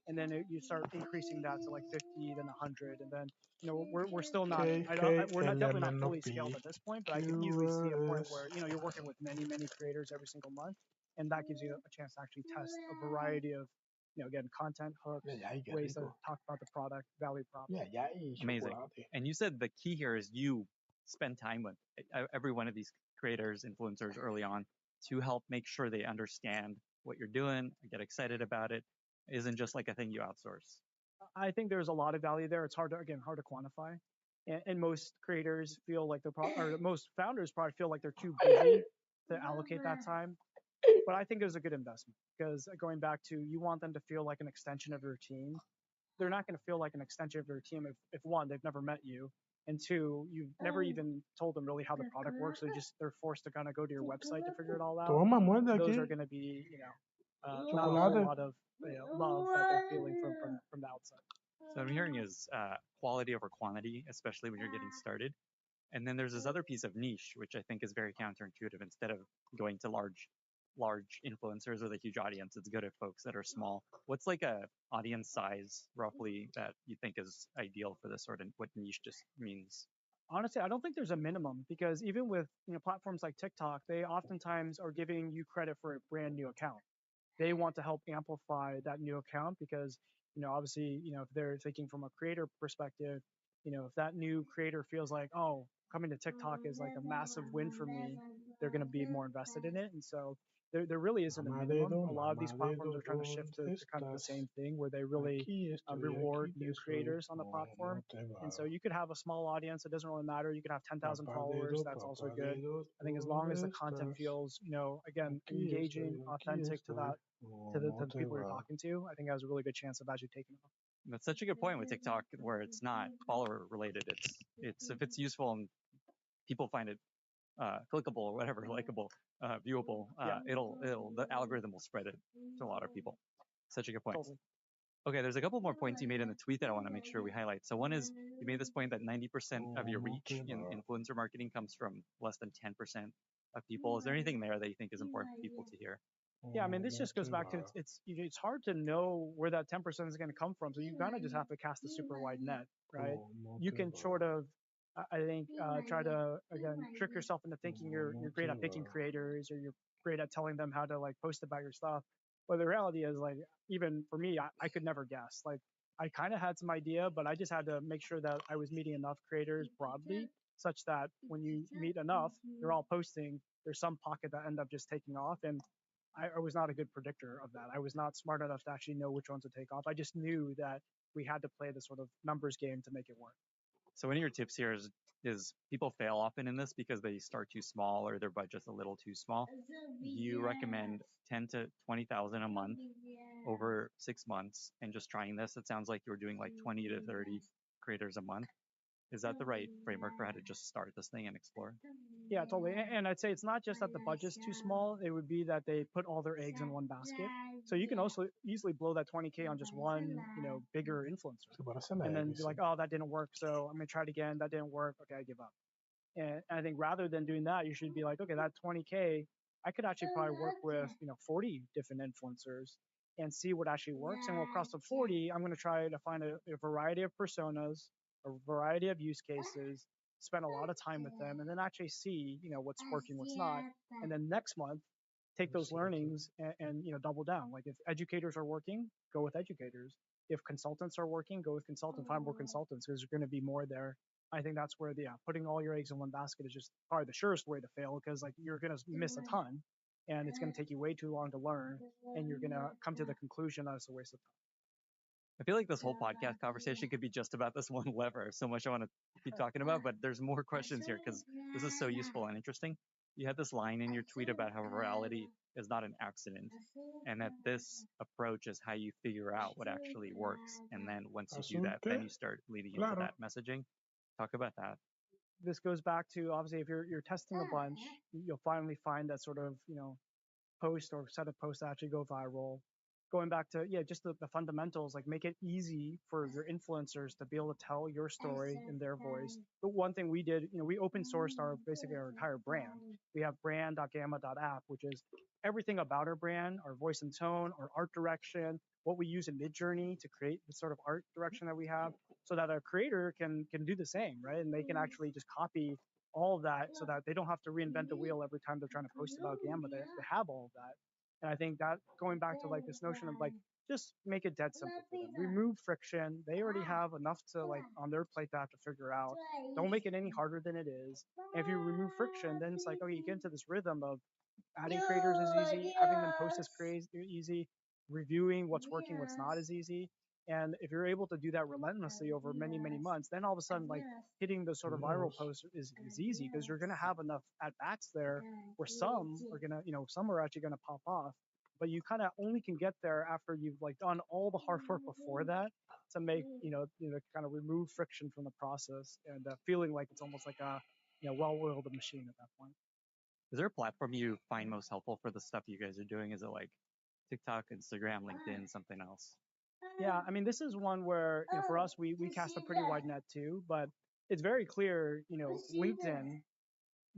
and then you start increasing that to like 50, then 100, and then we're still not. We're not definitely not fully scaled at this point, but I can easily see a point where you're working with many creators every single month, and that gives you a chance to actually test a variety of again, content hooks, Yeah, ya, qué ways to rico. talk about the product, value prop. Yeah, ya, y Amazing. chocolate. And you said the key here is you spend time with every one of these creators, influencers early on to help make sure they understand what you're doing, get excited about it. Isn't just like a thing you outsource. I think there's a lot of value there. It's hard to quantify. And most creators feel like or most founders probably feel like they're too busy to allocate that time. But I think it was a good investment because going back to you want them to feel like an extension of your team. They're not going to feel like an extension of your team if one, they've never met you, and two, you've never even told them really how the product works. They're forced to kind of go to your website to figure it all out. Toma, muerde Those are aquí. going to be, not a whole Chocolate. lot of love that they're feeling from the outside. So what I'm hearing is quality over quantity, especially when you're getting started. And then there's this other piece of niche, which I think is very counterintuitive. Instead of going to large influencers with a huge audience, it's good at folks that are small. What's like a audience size roughly that you think is ideal for this sort of what niche just means? Honestly, I don't think there's a minimum because even with platforms like TikTok, they oftentimes are giving you credit for a brand new account. They want to help amplify that new account because obviously if they're thinking from a creator perspective, if that new creator feels like, oh, coming to TikTok is like a massive win for me, they're going to be more invested in it. And so there really isn't a Mamá minimum. A lot of these mamá platforms dedo, are trying to shift to ¿dónde kind of the estás? same thing where they really Aquí estoy, reward aquí new te soy. creators on the No, platform. no te And va. so you could have a small audience. It doesn't really matter. You could have 10,000 followers. That's also Papá good. dedo, I think as long as the ¿dónde content estás? feels, again, Aquí engaging, estoy, aquí authentic to estoy. that, No, no to the te people you're va. talking to, I think has a really good chance of actually taking off. That's such a good point with TikTok, where it's not follower related. It's if it's useful and people find it clickable or whatever, likable, viewable, Yeah, it'll the algorithm will spread it to a lot of people. Such a good point. totally. Okay, there's a couple more points you made in the tweet that I want to make sure we highlight. So one is you made this point that 90% of your No, no te reach in va. influencer marketing comes from less than 10% of people. Is there anything there that you think is important for people to hear? Yeah, I mean, No, this no just goes te back to va. it's hard to know where that 10% is going to come from. So you kind of just have to cast a super wide net, right? No, no You te can va. sort of, I think, try to again trick yourself into thinking No, no you're te great at picking va. creators or you're great at telling them how to like post about your stuff. But the reality is, like, even for me, I could never guess. Like, I kind of had some idea, but I just had to make sure that I was meeting enough creators broadly, such that when you meet enough, they're all posting. There's some pocket that end up just taking off, and I was not a good predictor of that. I was not smart enough to actually know which ones would take off. I just knew that we had to play the sort of numbers game to make it work. So one of your tips here is people fail often in this because they start too small or their budget's a little too small. You recommend 10 to 20,000 a month over 6 months and just trying this. It sounds like you were doing like 20 to 30 creators a month. Is that the right framework for how to just start this thing and explore? Yeah, totally. And I'd say it's not just that the budget's too small. It would be that they put all their eggs in one basket. So you can also easily blow that 20K on just one, bigger influencer, Se parece a la and then be X. like, oh, that didn't work. So I'm gonna try it again. That didn't work. Okay, I give up. And I think rather than doing that, you should be like, okay, that 20K, I could actually probably work with 40 different influencers and see what actually works. And across the 40, I'm going to try to find a variety of personas, a variety of use cases, spend a lot of time with them, and then actually see what's working, what's not. And then next month, take those learnings and double down. Like if educators are working, go with educators. If consultants are working, go with consultants. Find more consultants because there's going to be more there. I think that's where putting all your eggs in one basket is just probably the surest way to fail because like you're gonna miss a ton, and it's gonna take you way too long to learn, and you're gonna come to the conclusion that it's a waste of time. I feel like this whole podcast conversation could be just about this one lever. So much I want to keep talking about, but there's more questions here because this is so useful and interesting. You had this line in your tweet about how virality is not an accident and that this approach is how you figure out what actually works. And then once you do ¿Azul that, qué? then you start leading into Claro. that messaging. Talk about that. This goes back to obviously if you're testing a bunch, you'll finally find that sort of post or set of posts that actually go viral. Going back to just the fundamentals, like make it easy for your influencers to be able to tell your story in their voice. But one thing we did, we open sourced basically our entire brand. We have brand.gamma.app, which is everything about our brand, our voice and tone, our art direction, what we use in Midjourney to create the sort of art direction that we have, so that a creator can do the same, right? And they can actually just copy all of that so that they don't have to reinvent the wheel every time they're trying to post about Gamma. They have all of that. And I think that going back to like this notion of like just make it dead simple for them. Remove friction. They already have enough to like on their plate to have to figure out. Don't make it any harder than it is. And if you remove friction, then it's like, okay, you get into this rhythm of adding creators is easy, having them post is crazy easy, reviewing what's working, what's not is easy. And if you're able to do that relentlessly over many, many months, then all of a sudden, like hitting the sort of viral post is easy because you're going to have enough at bats there where some are going to, some are actually going to pop off. But you kind of only can get there after you've like done all the hard work before that to make, kind of remove friction from the process and feeling like it's almost like a, well-oiled machine at that point. Is there a platform you find most helpful for the stuff you guys are doing? Is it like TikTok, Instagram, LinkedIn, something else? Yeah, I mean, this is one where for us, we cast a pretty wide net too, but it's very clear, LinkedIn,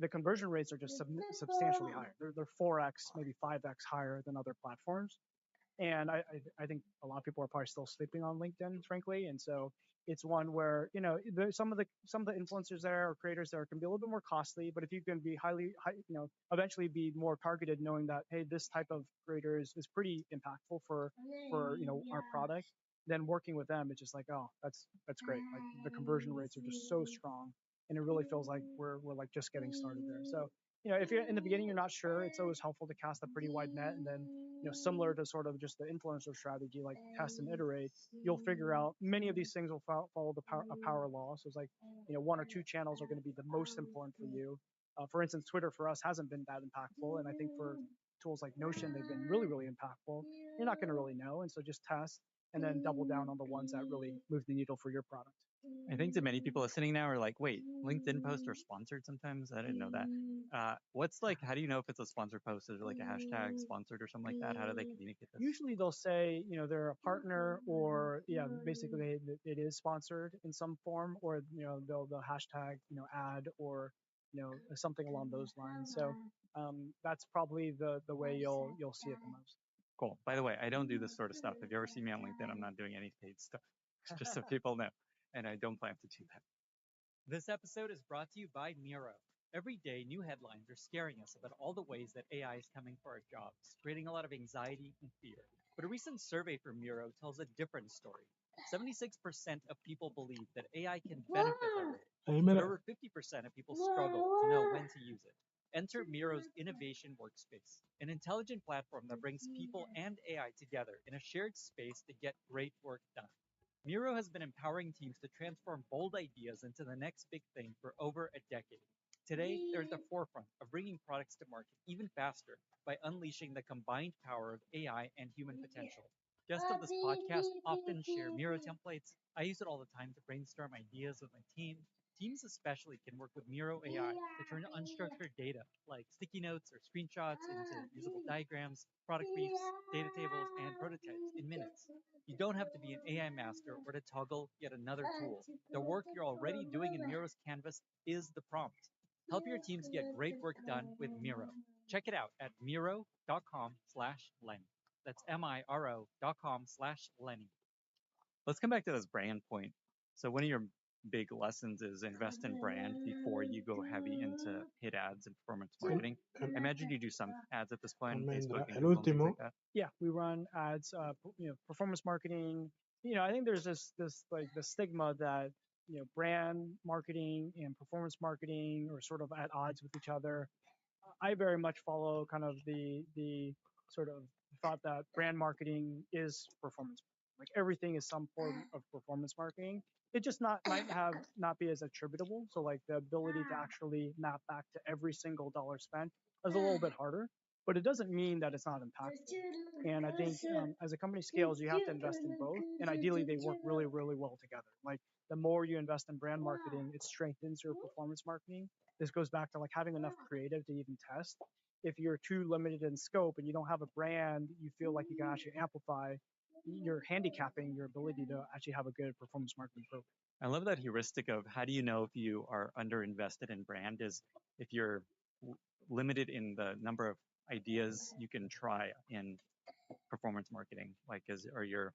the conversion rates are just substantially higher. They're 4x, maybe 5x higher than other platforms. And I think a lot of people are probably still sleeping on LinkedIn, frankly. And so it's one where there's some of the influencers there or creators there can be a little bit more costly. But if you can be eventually be more targeted, knowing that hey, this type of creator is pretty impactful for our product, then working with them, it's just like, oh, that's great. Like the conversion rates are just so strong, and it really feels like we're like just getting started there. So if you're in the beginning, you're not sure, it's always helpful to cast a pretty wide net, and then similar to sort of just the influencer strategy, like test and iterate, you'll figure out many of these things will follow the power law. So it's like, one or two channels are going to be the most important for you. For instance, Twitter for us hasn't been that impactful. And I think for tools like Notion, they've been really, really impactful. You're not going to really know. And so just test and then double down on the ones that really move the needle for your product. I think to many people listening now are like, wait, LinkedIn posts are sponsored sometimes? I didn't know that. How do you know if it's a sponsored post? Is there like a hashtag sponsored or something like that? How do they communicate this? Usually they'll say, they're a partner or, basically it is sponsored in some form, or, they'll hashtag, ad or, something along those lines. So that's probably the way you'll see it the most. Cool. By the way, I don't do this sort of stuff. If you ever see me on LinkedIn, I'm not doing any paid stuff. Just so people know. And I don't plan to do that. This episode is brought to you by Miro. Every day, new headlines are scaring us about all the ways that AI is coming for our jobs, creating a lot of anxiety and fear. But a recent survey from Miro tells a different story. 76% of people believe that AI can benefit their role, but over 50% of people struggle to know when to use it. Enter Miro's Innovation Workspace, an intelligent platform that brings people and AI together in a shared space to get great work done. Miro has been empowering teams to transform bold ideas into the next big thing for over a decade. Today, they're at the forefront of bringing products to market even faster by unleashing the combined power of AI and human potential. Guests of this podcast often share Miro templates. I use it all the time to brainstorm ideas with my team. Teams especially can work with Miro AI to turn unstructured data like sticky notes or screenshots into usable diagrams, product briefs, data tables, and prototypes in minutes. You don't have to be an AI master or to toggle yet another tool. The work you're already doing in Miro's canvas is the prompt. Help your teams get great work done with Miro. Check it out at miro.com/Lenny. That's miro.com/Lenny. Let's come back to this brand point. So one of your big lessons is invest in brand before you go heavy into hit ads and performance marketing. I imagine you do some ads at this point, Facebook and Google and things like that. Yeah, we run ads, performance marketing. I think there's this like the stigma that brand marketing and performance marketing are sort of at odds with each other. I very much follow kind of the sort of thought that brand marketing is performance. Like everything is some form of performance marketing. It just might have not be as attributable. So like the ability to actually map back to every single dollar spent is a little bit harder, but it doesn't mean that it's not impactful. And I think as a company scales, you have to invest in both, and ideally they work really, really well together. Like the more you invest in brand marketing, it strengthens your performance marketing. This goes back to like having enough creative to even test. If you're too limited in scope and you don't have a brand, you feel like you can actually amplify, you're handicapping your ability to actually have a good performance marketing program. I love that heuristic of how do you know if you are underinvested in brand is if you're limited in the number of ideas you can try in performance marketing. Like is your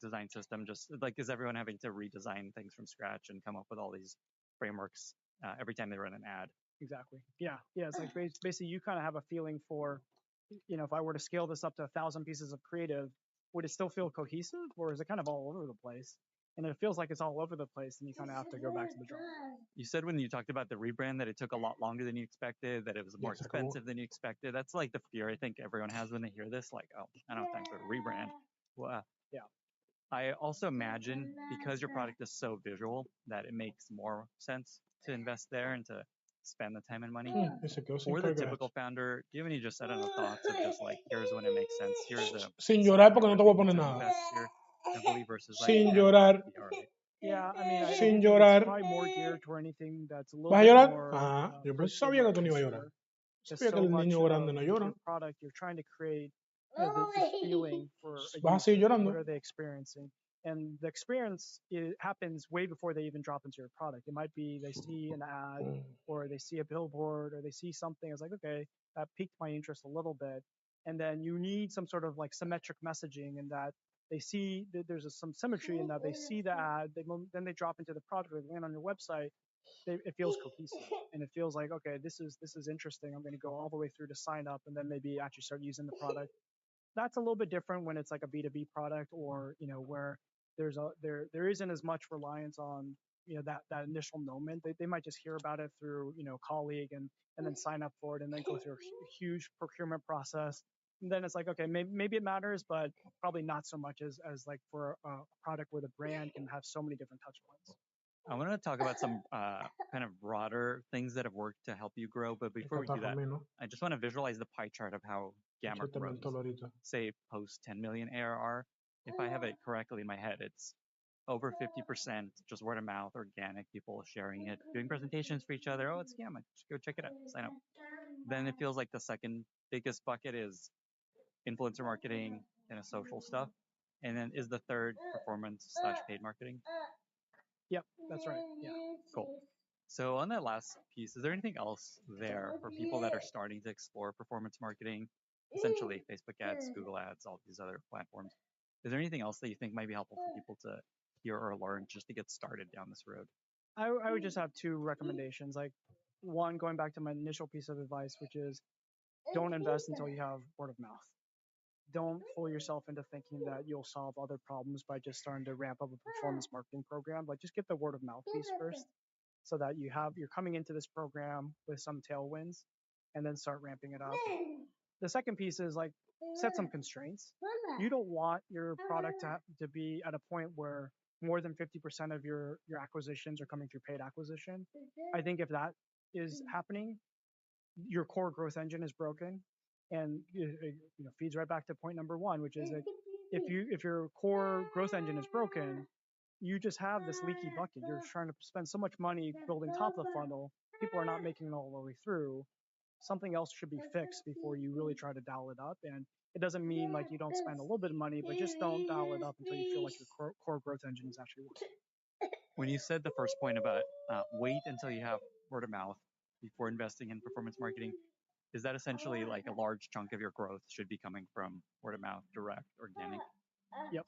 design system just like is everyone having to redesign things from scratch and come up with all these frameworks every time they run an ad? Exactly. Yeah. It's like basically you kind of have a feeling for, if I were to scale this up to 1,000 pieces of creative, would it still feel cohesive, or is it kind of all over the place? And if it feels like it's all over the place, then you kind of have to go back to the drawing board. You said when you talked about the rebrand that it took a lot longer than you expected, that it was more Ya se acabó. expensive than you expected. That's like the fear I think everyone has when they hear this, like, oh, I don't have time for a rebrand. Well, Yeah. I also imagine because your product is so visual that it makes more sense to invest there and to spend the time and money. Y se quedó sin For the cargar. typical founder, do you have any just, I don't know, thoughts of just like, here's when it makes sense, here's a Sin spot llorar I porque no te voy a really need poner to nada. invest here heavily versus like, Sin yeah, llorar. be all right. Yeah, I mean, I Sin do think it's llorar. probably more geared toward anything that's a little ¿Vas a bit llorar? more Ah, yo pues posted, sabía more que tú no ibas a llorar. consumer. There's Sabía que so el much niño grande of no your llora. product you're trying to create, this feeling for a Vas a seguir user. llorando. What are they experiencing? And the experience, it happens way before they even drop into your product. It might be they see an ad, or they see a billboard, or they see something. It's like, okay, that piqued my interest a little bit. And then you need some sort of like symmetric messaging in that they see that there's some symmetry in that they see the ad, then they drop into the product, or they land on your website. It feels cohesive, and it feels like, okay, this is interesting. I'm going to go all the way through to sign up, and then maybe actually start using the product. That's a little bit different when it's like a B2B product, or where there isn't as much reliance on that initial moment. They might just hear about it through a colleague, and then sign up for it, and then go through a huge procurement process. And then it's like, okay, maybe it matters, but probably not so much as like for a product where the brand can have so many different touch points. I want to talk about some kind of broader things that have worked to help you grow. But before we do that, I just want to visualize the pie chart of how Gamma grows. Say post 10 million ARR. If I have it correctly in my head, it's over 50% just word of mouth, organic, people sharing it, doing presentations for each other. Oh, it's Gamma. Just go check it out. Sign up. Then it feels like the second biggest bucket is influencer marketing and social stuff. And then is the third performance/paid marketing? Yep, that's right. Yeah. Cool. So on that last piece, is there anything else there for people that are starting to explore performance marketing, essentially Facebook ads, Google ads, all these other platforms? Is there anything else that you think might be helpful for people to hear or learn just to get started down this road? I would just have two recommendations. Like, one, going back to my initial piece of advice, which is don't invest until you have word of mouth. Don't fool yourself into thinking that you'll solve other problems by just starting to ramp up a performance marketing program. Like, just get the word of mouth piece first, so that you're coming into this program with some tailwinds, and then start ramping it up. The second piece is like, set some constraints. You don't want your product to be at a point where more than 50% of your acquisitions are coming through paid acquisition. I think if that is happening, your core growth engine is broken, and feeds right back to point number one, which is that if your core growth engine is broken, you just have this leaky bucket. You're trying to spend so much money building top of the funnel, people are not making it all the way through. Something else should be fixed before you really try to dial it up. And it doesn't mean like you don't spend a little bit of money, but just don't dial it up until you feel like your core growth engine is actually working. When you said the first point about wait until you have word of mouth before investing in performance marketing, is that essentially like a large chunk of your growth should be coming from word of mouth, direct, organic? Yep.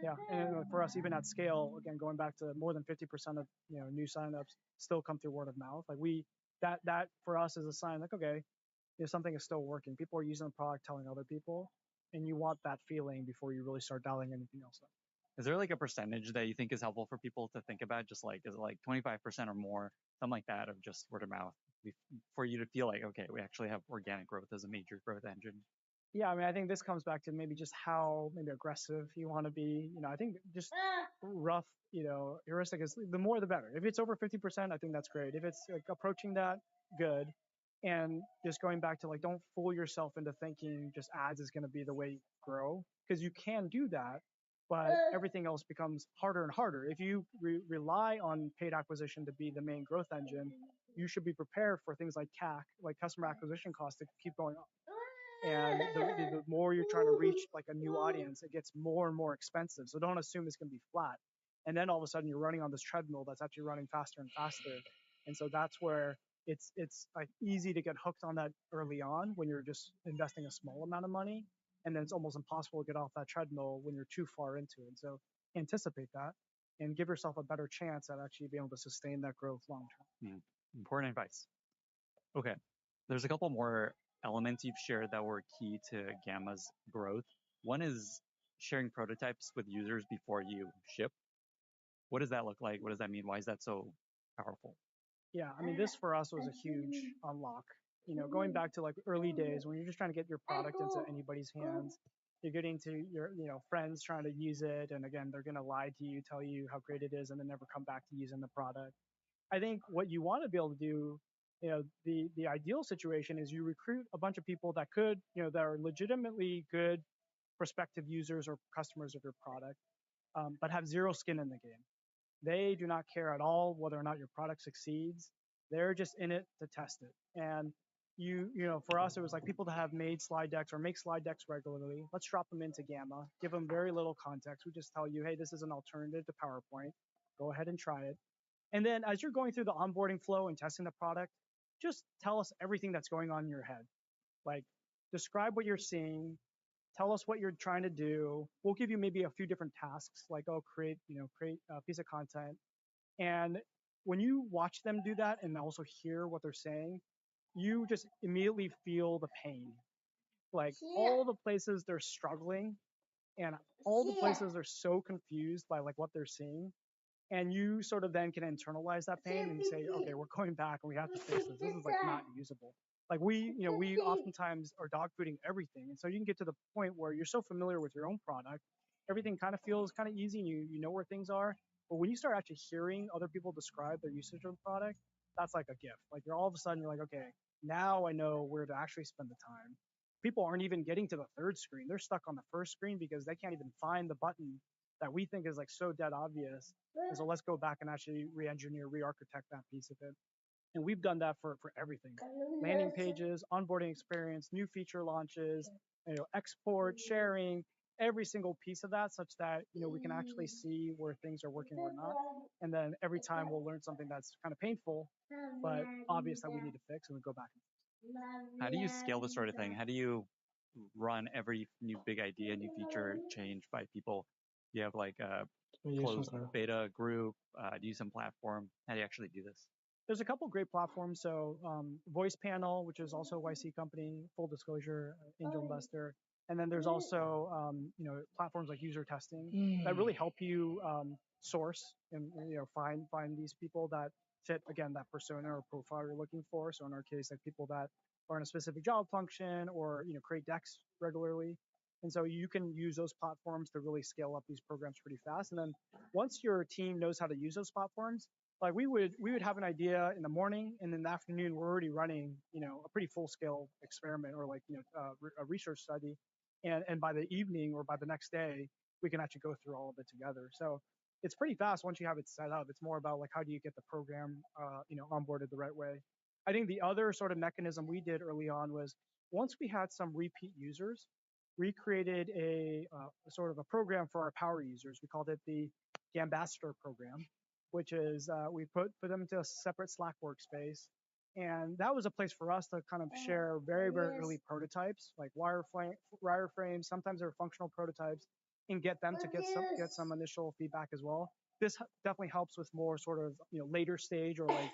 Yeah. And for us, even at scale, again, going back to more than 50% of new signups still come through word of mouth. Like that for us is a sign like, okay, something is still working. People are using the product, telling other people, and you want that feeling before you really start dialing anything else up. Is there like a percentage that you think is helpful for people to think about? Just like, is it like 25% or more, something like that, of just word of mouth for you to feel like, okay, we actually have organic growth as a major growth engine? Yeah, I mean, I think this comes back to maybe just how maybe aggressive you want to be. I think just rough, heuristic is the more the better. If it's over 50%, I think that's great. If it's like approaching that, good. And just going back to like, don't fool yourself into thinking just ads is going to be the way you grow, because you can do that, but everything else becomes harder and harder. If you rely on paid acquisition to be the main growth engine, you should be prepared for things like CAC, like customer acquisition costs, to keep going up. And the more you're trying to reach like a new audience, it gets more and more expensive. So don't assume it's going to be flat. And then all of a sudden you're running on this treadmill that's actually running faster and faster. And so that's where it's like easy to get hooked on that early on when you're just investing a small amount of money. And then it's almost impossible to get off that treadmill when you're too far into it. So anticipate that and give yourself a better chance at actually being able to sustain that growth long term. Important advice. Okay. There's a couple more elements you've shared that were key to Gamma's growth. One is sharing prototypes with users before you ship. What does that look like? What does that mean? Why is that so powerful? Yeah, I mean, this for us was a huge unlock. Going back to like early days when you're just trying to get your product into anybody's hands, you're getting to your, friends trying to use it, and again, they're gonna lie to you, tell you how great it is, and then never come back to using the product. I think what you want to be able to do, the ideal situation is you recruit a bunch of people that could, that are legitimately good prospective users or customers of your product, but have zero skin in the game. They do not care at all whether or not your product succeeds. They're just in it to test it. And for us, it was like people that have made slide decks or make slide decks regularly. Let's drop them into Gamma, give them very little context. We just tell you, hey, this is an alternative to PowerPoint. Go ahead and try it. And then as you're going through the onboarding flow and testing the product, just tell us everything that's going on in your head. Like, describe what you're seeing, tell us what you're trying to do. We'll give you maybe a few different tasks, like, create a piece of content. And when you watch them do that and also hear what they're saying, you just immediately feel the pain. Like all the places they're struggling and all the places they're so confused by like what they're seeing. And you sort of then can internalize that pain and say, okay, we're going back and we have to fix this. This is like not usable. Like we oftentimes are dog fooding everything. And so you can get to the point where you're so familiar with your own product, everything kind of feels kind of easy and you know where things are. But when you start actually hearing other people describe their usage of the product, that's like a gift. Like you're all of a sudden you're like, okay, now I know where to actually spend the time. People aren't even getting to the third screen. They're stuck on the first screen because they can't even find the button that we think is like so dead obvious. And so let's go back and actually re-engineer, re-architect that piece of it. And we've done that for everything. Landing pages, onboarding experience, new feature launches, export, sharing, every single piece of that such that, we can actually see where things are working or not. And then every time we'll learn something that's kind of painful, but obvious that we need to fix, and we go back and fix. How do you scale this sort of thing? How do you run every new big idea, new feature change by people? Do you have like a closed beta group? Do you use some platform? How do you actually do this? There's a couple great platforms. So Voice Panel, which is also a YC company, full disclosure, angel investor. And then there's also platforms like user testing that really help you source and find these people that fit, again, that persona or profile you're looking for. So in our case, like people that are in a specific job function or create decks regularly. And so you can use those platforms to really scale up these programs pretty fast. And then once your team knows how to use those platforms, like we would have an idea in the morning, and in the afternoon we're already running a pretty full scale experiment or like a research study, and by the evening or by the next day we can actually go through all of it together. So it's pretty fast once you have it set up. It's more about like how do you get the program onboarded the right way. I think the other sort of mechanism we did early on was once we had some repeat users, we created a sort of a program for our power users. We called it the Gambassador program, which is we put them into a separate Slack workspace. And that was a place for us to kind of share very, very early prototypes, like wireframes. Sometimes they're functional prototypes, and get them to get some initial feedback as well. This definitely helps with more sort of later stage or like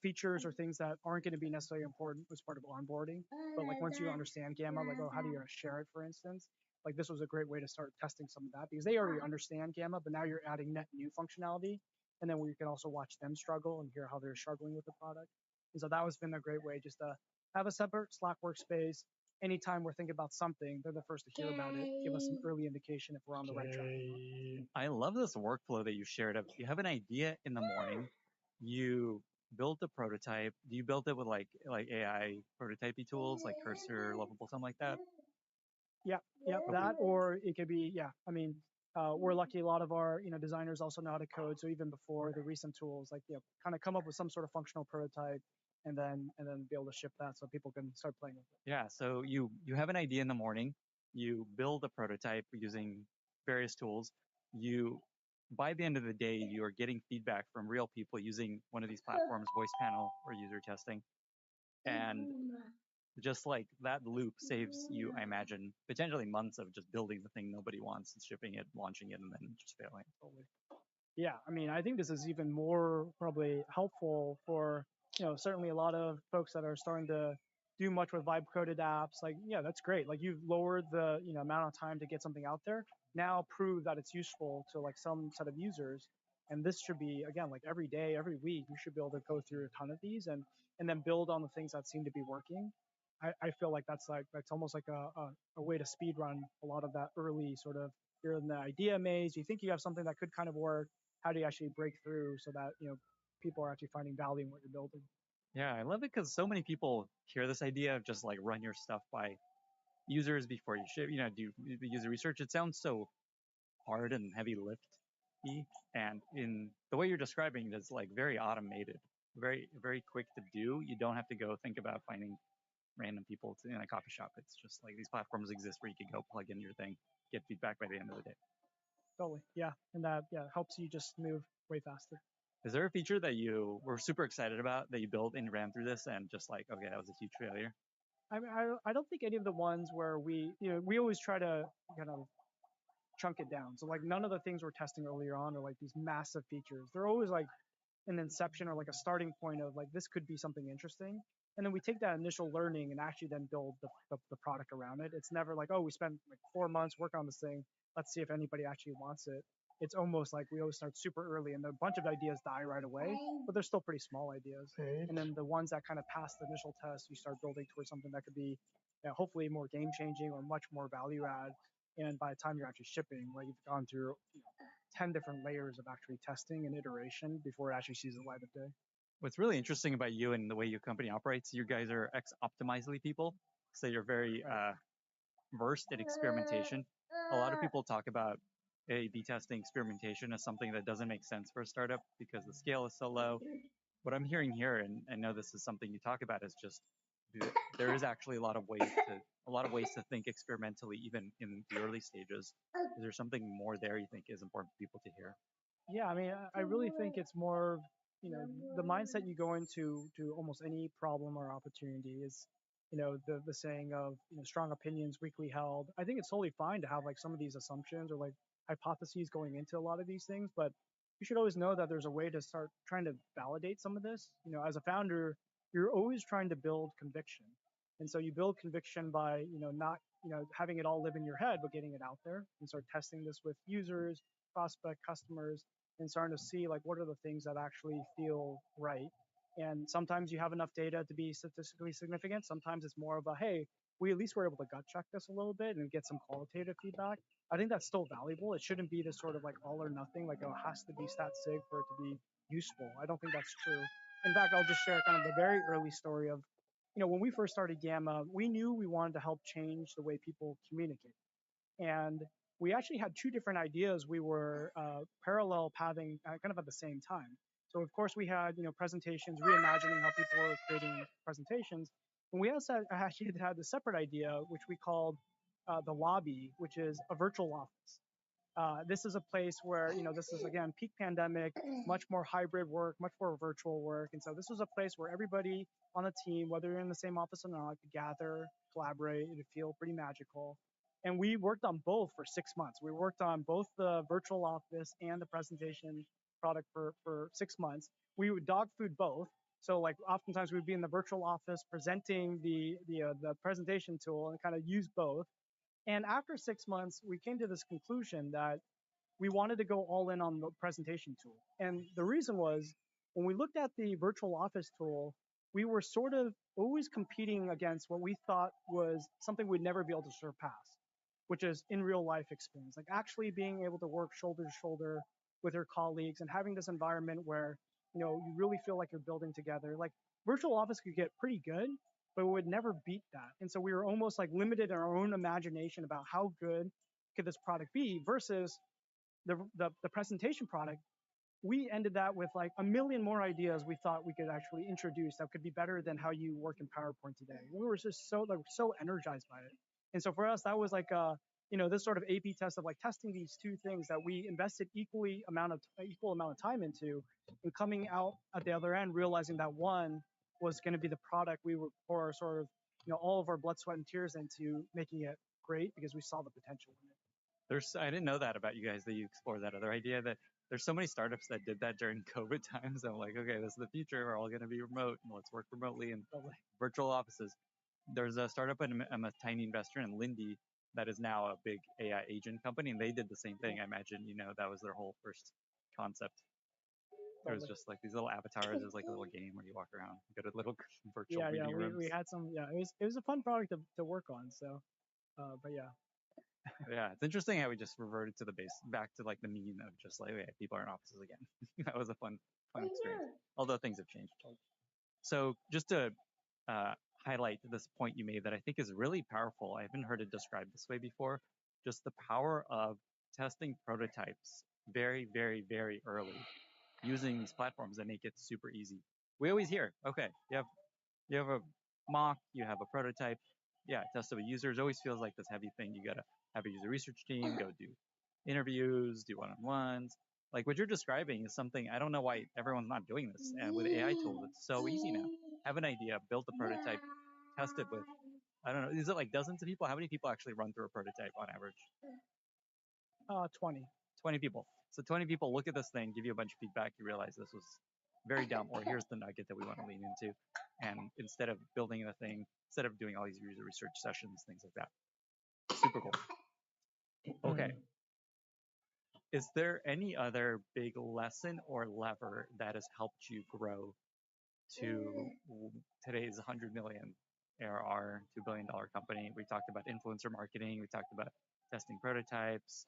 features or things that aren't going to be necessarily important as part of onboarding. But like once you understand Gamma, like how do you share it, for instance? Like this was a great way to start testing some of that because they already understand Gamma, but now you're adding net new functionality. And then we can also watch them struggle and hear how they're struggling with the product. And so that has been a great way just to have a separate Slack workspace. Anytime we're thinking about something, they're the first to hear about it, give us some early indication if we're on the right track. I love this workflow that you shared. You have an idea in the morning, you build the prototype. Do you build it with like AI prototyping tools like Cursor, Lovable, something like that? Yeah, okay. That, or it could be, I mean, we're lucky a lot of our designers also know how to code. So even before the recent tools, like kind of come up with some sort of functional prototype and then be able to ship that so people can start playing with it. Yeah, so you have an idea in the morning, you build a prototype using various tools. By the end of the day, you are getting feedback from real people using one of these platforms, Voice Panel or user testing. And just like that loop saves you, I imagine, potentially months of just building the thing nobody wants and shipping it, launching it, and then just failing. Totally. Yeah, I mean, I think this is even more probably helpful for, certainly a lot of folks that are starting to do much with vibe coded apps. Like, yeah, that's great. Like you've lowered the amount of time to get something out there. Now prove that it's useful to like some set of users. And this should be again like every day, every week, you should be able to go through a ton of these and then build on the things that seem to be working. I feel like that's almost like a way to speed run a lot of that early sort of you're in the idea maze. You think you have something that could kind of work. How do you actually break through so that people are actually finding value in what you're building? Yeah, I love it because so many people hear this idea of just like run your stuff by users before you ship, do the user research. It sounds so hard and heavy lifty, and in the way you're describing it, it's like very automated, very very quick to do. You don't have to go think about finding random people in a coffee shop. It's just like these platforms exist where you can go plug in your thing, get feedback by the end of the day. Totally. Yeah. And that helps you just move way faster. Is there a feature that you were super excited about that you built and ran through this and just like, okay, that was a huge failure? I mean, I don't think any of the ones where we always try to kind of chunk it down. So like none of the things we're testing earlier on are like these massive features. They're always like an inception or like a starting point of like this could be something interesting. And then we take that initial learning and actually then build the product around it. It's never like, oh, we spent like 4 months working on this thing. Let's see if anybody actually wants it. It's almost like we always start super early and a bunch of ideas die right away, but they're still pretty small ideas. And then the ones that kind of pass the initial test, you start building towards something that could be hopefully more game changing or much more value add. And by the time you're actually shipping, like you've gone through 10 different layers of actually testing and iteration before it actually sees the light of day. What's really interesting about you and the way your company operates, you guys are ex-Optimizely people, so you're very versed in experimentation. A lot of people talk about A/B testing experimentation as something that doesn't make sense for a startup because the scale is so low. What I'm hearing here, and I know this is something you talk about, is just there is actually a lot of ways to think experimentally, even in the early stages. Is there something more there you think is important for people to hear? Yeah, I mean, I really think it's more, the mindset you go into to almost any problem or opportunity is, the saying of, strong opinions weakly held. I think it's totally fine to have like some of these assumptions or like hypotheses going into a lot of these things, but you should always know that there's a way to start trying to validate some of this. As a founder, you're always trying to build conviction. And so you build conviction by, not, having it all live in your head, but getting it out there and start testing this with users, prospect customers, and starting to see like what are the things that actually feel right. And sometimes you have enough data to be statistically significant. Sometimes it's more of a, hey, we at least were able to gut check this a little bit and get some qualitative feedback. I think that's still valuable. It shouldn't be this sort of like all or nothing, like, oh, it has to be stat sig for it to be useful. I don't think that's true. In fact, I'll just share kind of the very early story of, when we first started Gamma, we knew we wanted to help change the way people communicate. And we actually had two different ideas we were parallel pathing kind of at the same time. So of course we had presentations, reimagining how people were creating presentations. And we also actually had a separate idea which we called the lobby, which is a virtual office. This is a place where, this is again peak pandemic, much more hybrid work, much more virtual work. And so this was a place where everybody on the team, whether you're in the same office or not, could gather, collaborate. It would feel pretty magical. And we worked on both for 6 months. We worked on both the virtual office and the presentation product for 6 months. We would dog food both. So like oftentimes we'd be in the virtual office presenting the presentation tool and kind of use both. And after 6 months, we came to this conclusion that we wanted to go all in on the presentation tool. And the reason was when we looked at the virtual office tool, we were sort of always competing against what we thought was something we'd never be able to surpass, which is in real life experience, like actually being able to work shoulder to shoulder with your colleagues and having this environment where, you really feel like you're building together. Like virtual office could get pretty good, but we would never beat that. And so we were almost like limited in our own imagination about how good could this product be versus the presentation product. We ended that with like a million more ideas we thought we could actually introduce that could be better than how you work in PowerPoint today. We were just so energized by it. And so for us, that was like this sort of A/B test of like testing these two things that we invested equal amount of time into, and coming out at the other end realizing that one was going to be the product we were pour sort of all of our blood, sweat, and tears into making it great because we saw the potential in it. I didn't know that about you guys, that you explored that other idea. That there's so many startups that did that during COVID times. I'm like, okay, this is the future. We're all going to be remote and let's work remotely in virtual offices. There's a startup I'm a tiny investor in, Lindy, that is now a big AI agent company, and they did the same thing. I imagine, that was their whole first concept. There was just like these little avatars. It was like a little game where you walk around, you go to little virtual meeting rooms. We had some. Yeah, it was a fun product to work on. So, but yeah. Yeah, it's interesting how we just reverted to the base, back to like the mean of just like, okay, people are in offices again. That was a fun experience. Although things have changed. So just to highlight this point you made that I think is really powerful. I haven't heard it described this way before. Just the power of testing prototypes very, very, very early using these platforms that make it super easy. We always hear, okay, you have a mock, you have a prototype. Yeah, test it with users always feels like this heavy thing. You gotta have a user research team, go do interviews, do one-on-ones. Like what you're describing is something I don't know why everyone's not doing this. And with AI tools, it's so easy now. Have an idea, build the prototype, test it with, I don't know, is it like dozens of people? How many people actually run through a prototype on average? 20. 20 people. So 20 people look at this thing, give you a bunch of feedback, you realize this was very dumb, or here's the nugget that we want to lean into. And instead of building the thing, instead of doing all these user research sessions, things like that. Super cool. Okay. Is there any other big lesson or lever that has helped you grow to today's 100 million ARR, $2 billion company? We talked about influencer marketing. We talked about testing prototypes,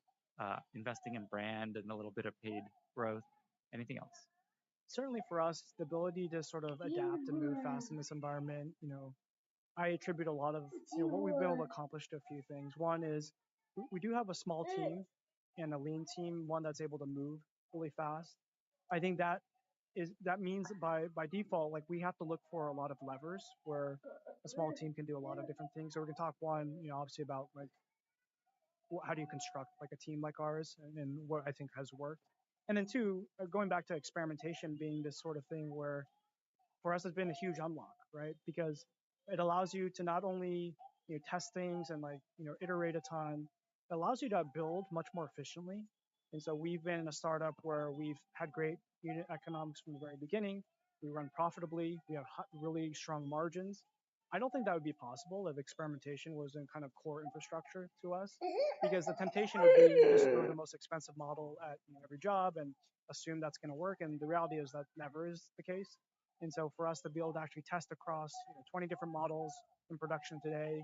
investing in brand, and a little bit of paid growth. Anything else? Certainly for us, the ability to sort of adapt and move fast in this environment, I attribute a lot of what we've been able to accomplish to a few things. One is we do have a small team and a lean team, one that's able to move really fast. I think that means by default, like we have to look for a lot of levers where a small team can do a lot of different things. So we're gonna talk one, obviously about like how do you construct like a team like ours, and what I think has worked. And then two, going back to experimentation being this sort of thing where for us has been a huge unlock, right? Because it allows you to not only test things and like iterate a ton, it allows you to build much more efficiently. And so we've been in a startup where we've had great unit economics from the very beginning. We run profitably. We have really strong margins. I don't think that would be possible if experimentation was in kind of core infrastructure to us, because the temptation would be just throw the most expensive model at every job and assume that's going to work. And the reality is that never is the case. And so for us to be able to actually test across 20 different models in production today,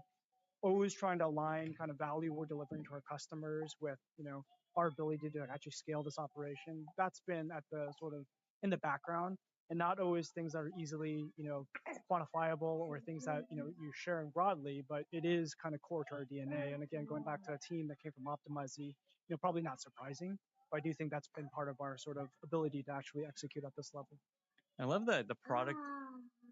always trying to align kind of value we're delivering to our customers with our ability to actually scale this operation, that's been at the sort of in the background, and not always things that are easily quantifiable or things that you're sharing broadly, but it is kind of core to our DNA. And again, going back to a team that came from Optimize, probably not surprising, but I do think that's been part of our sort of ability to actually execute at this level. I love that the product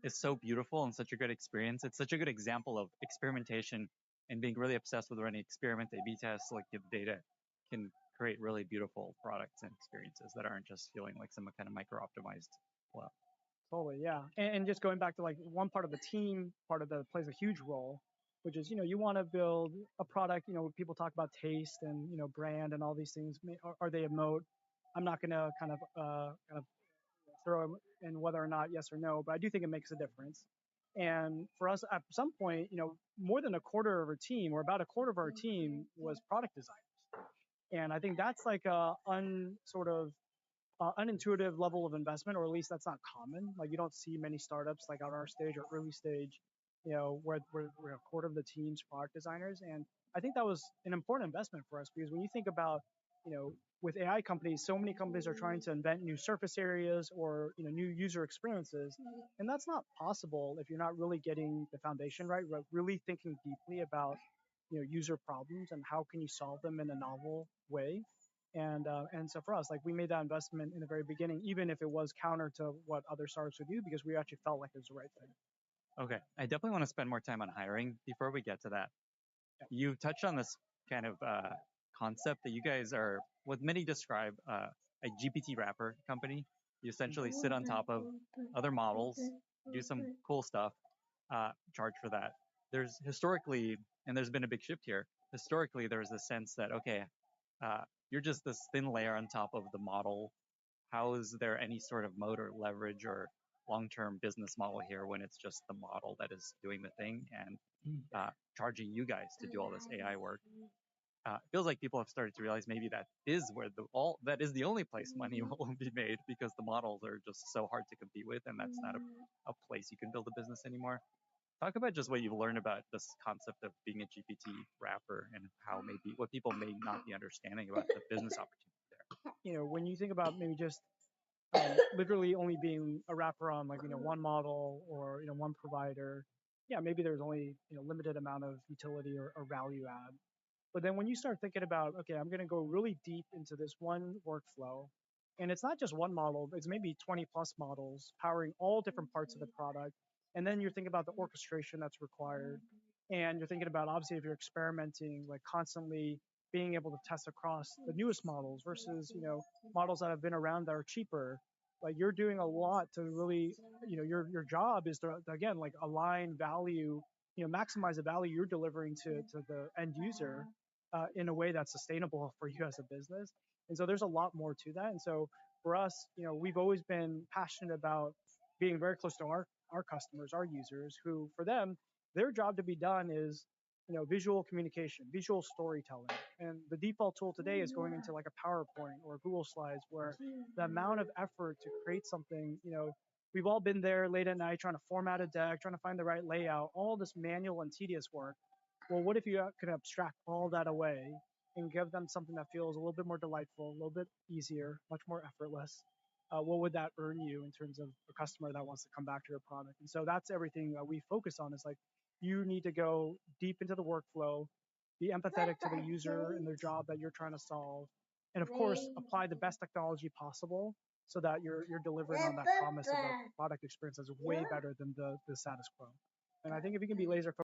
is so beautiful and such a good experience. It's such a good example of experimentation and being really obsessed with running experiments, A/B tests, like the data can create really beautiful products and experiences that aren't just feeling like some kind of micro-optimized flow. Totally, yeah. And just going back to like one part of the team, part of that plays a huge role, which is, you want to build a product, people talk about taste and, brand and all these things. Are they a moat? I'm not going to kind of throw in whether or not yes or no, but I do think it makes a difference. And for us, at some point, more than a quarter of our team, or about a quarter of our team, was product designers. And I think that's like a unintuitive level of investment, or at least that's not common. Like you don't see many startups like on our stage or early stage, where a quarter of the team's product designers. And I think that was an important investment for us, because when you think about, with AI companies, so many companies are trying to invent new surface areas or new user experiences, and that's not possible if you're not really getting the foundation right, really thinking deeply about user problems and how can you solve them in a novel way. And so for us, like we made that investment in the very beginning, even if it was counter to what other startups would do, because we actually felt like it was the right thing. Okay, I definitely want to spend more time on hiring before we get to that. Yeah. You touched on this kind of concept that you guys are, what many describe a GPT wrapper company. You essentially sit on top of other models, do some cool stuff, charge for that. There's historically, and there's been a big shift here, historically there's a sense that, okay, you're just this thin layer on top of the model. How is there any sort of moat or leverage or long-term business model here when it's just the model that is doing the thing and charging you guys to do all this AI work. It feels like people have started to realize maybe that is where that is the only place money will be made, because the models are just so hard to compete with, and that's not a place you can build a business anymore. Talk about just what you've learned about this concept of being a GPT wrapper and how maybe what people may not be understanding about the business opportunity there. When you think about maybe just literally only being a wrapper on like one model or one provider, yeah, maybe there's only limited amount of utility or value add. But then when you start thinking about, okay, I'm going to go really deep into this one workflow, and it's not just one model, it's maybe 20 plus models powering all different parts of the product. And then you're thinking about the orchestration that's required. And you're thinking about, obviously, if you're experimenting, like constantly being able to test across the newest models versus, models that have been around that are cheaper. Like you're doing a lot to really, your job is to, again, like align value, maximize the value you're delivering to the end user in a way that's sustainable for you as a business. And so there's a lot more to that. And so for us, we've always been passionate about being very close to our customers, our users, who for them, their job to be done is, visual communication, visual storytelling. And the default tool today is going into like a PowerPoint or Google Slides, where the amount of effort to create something, we've all been there late at night trying to format a deck, trying to find the right layout, all this manual and tedious work. Well, what if you could abstract all that away and give them something that feels a little bit more delightful, a little bit easier, much more effortless? What would that earn you in terms of a customer that wants to come back to your product? And so that's everything that we focus on, is like, you need to go deep into the workflow, be empathetic to the user and their job that you're trying to solve, and of course, apply the best technology possible so that you're delivering on that promise of a product experience that's way better than the status quo. And I think if you can be laser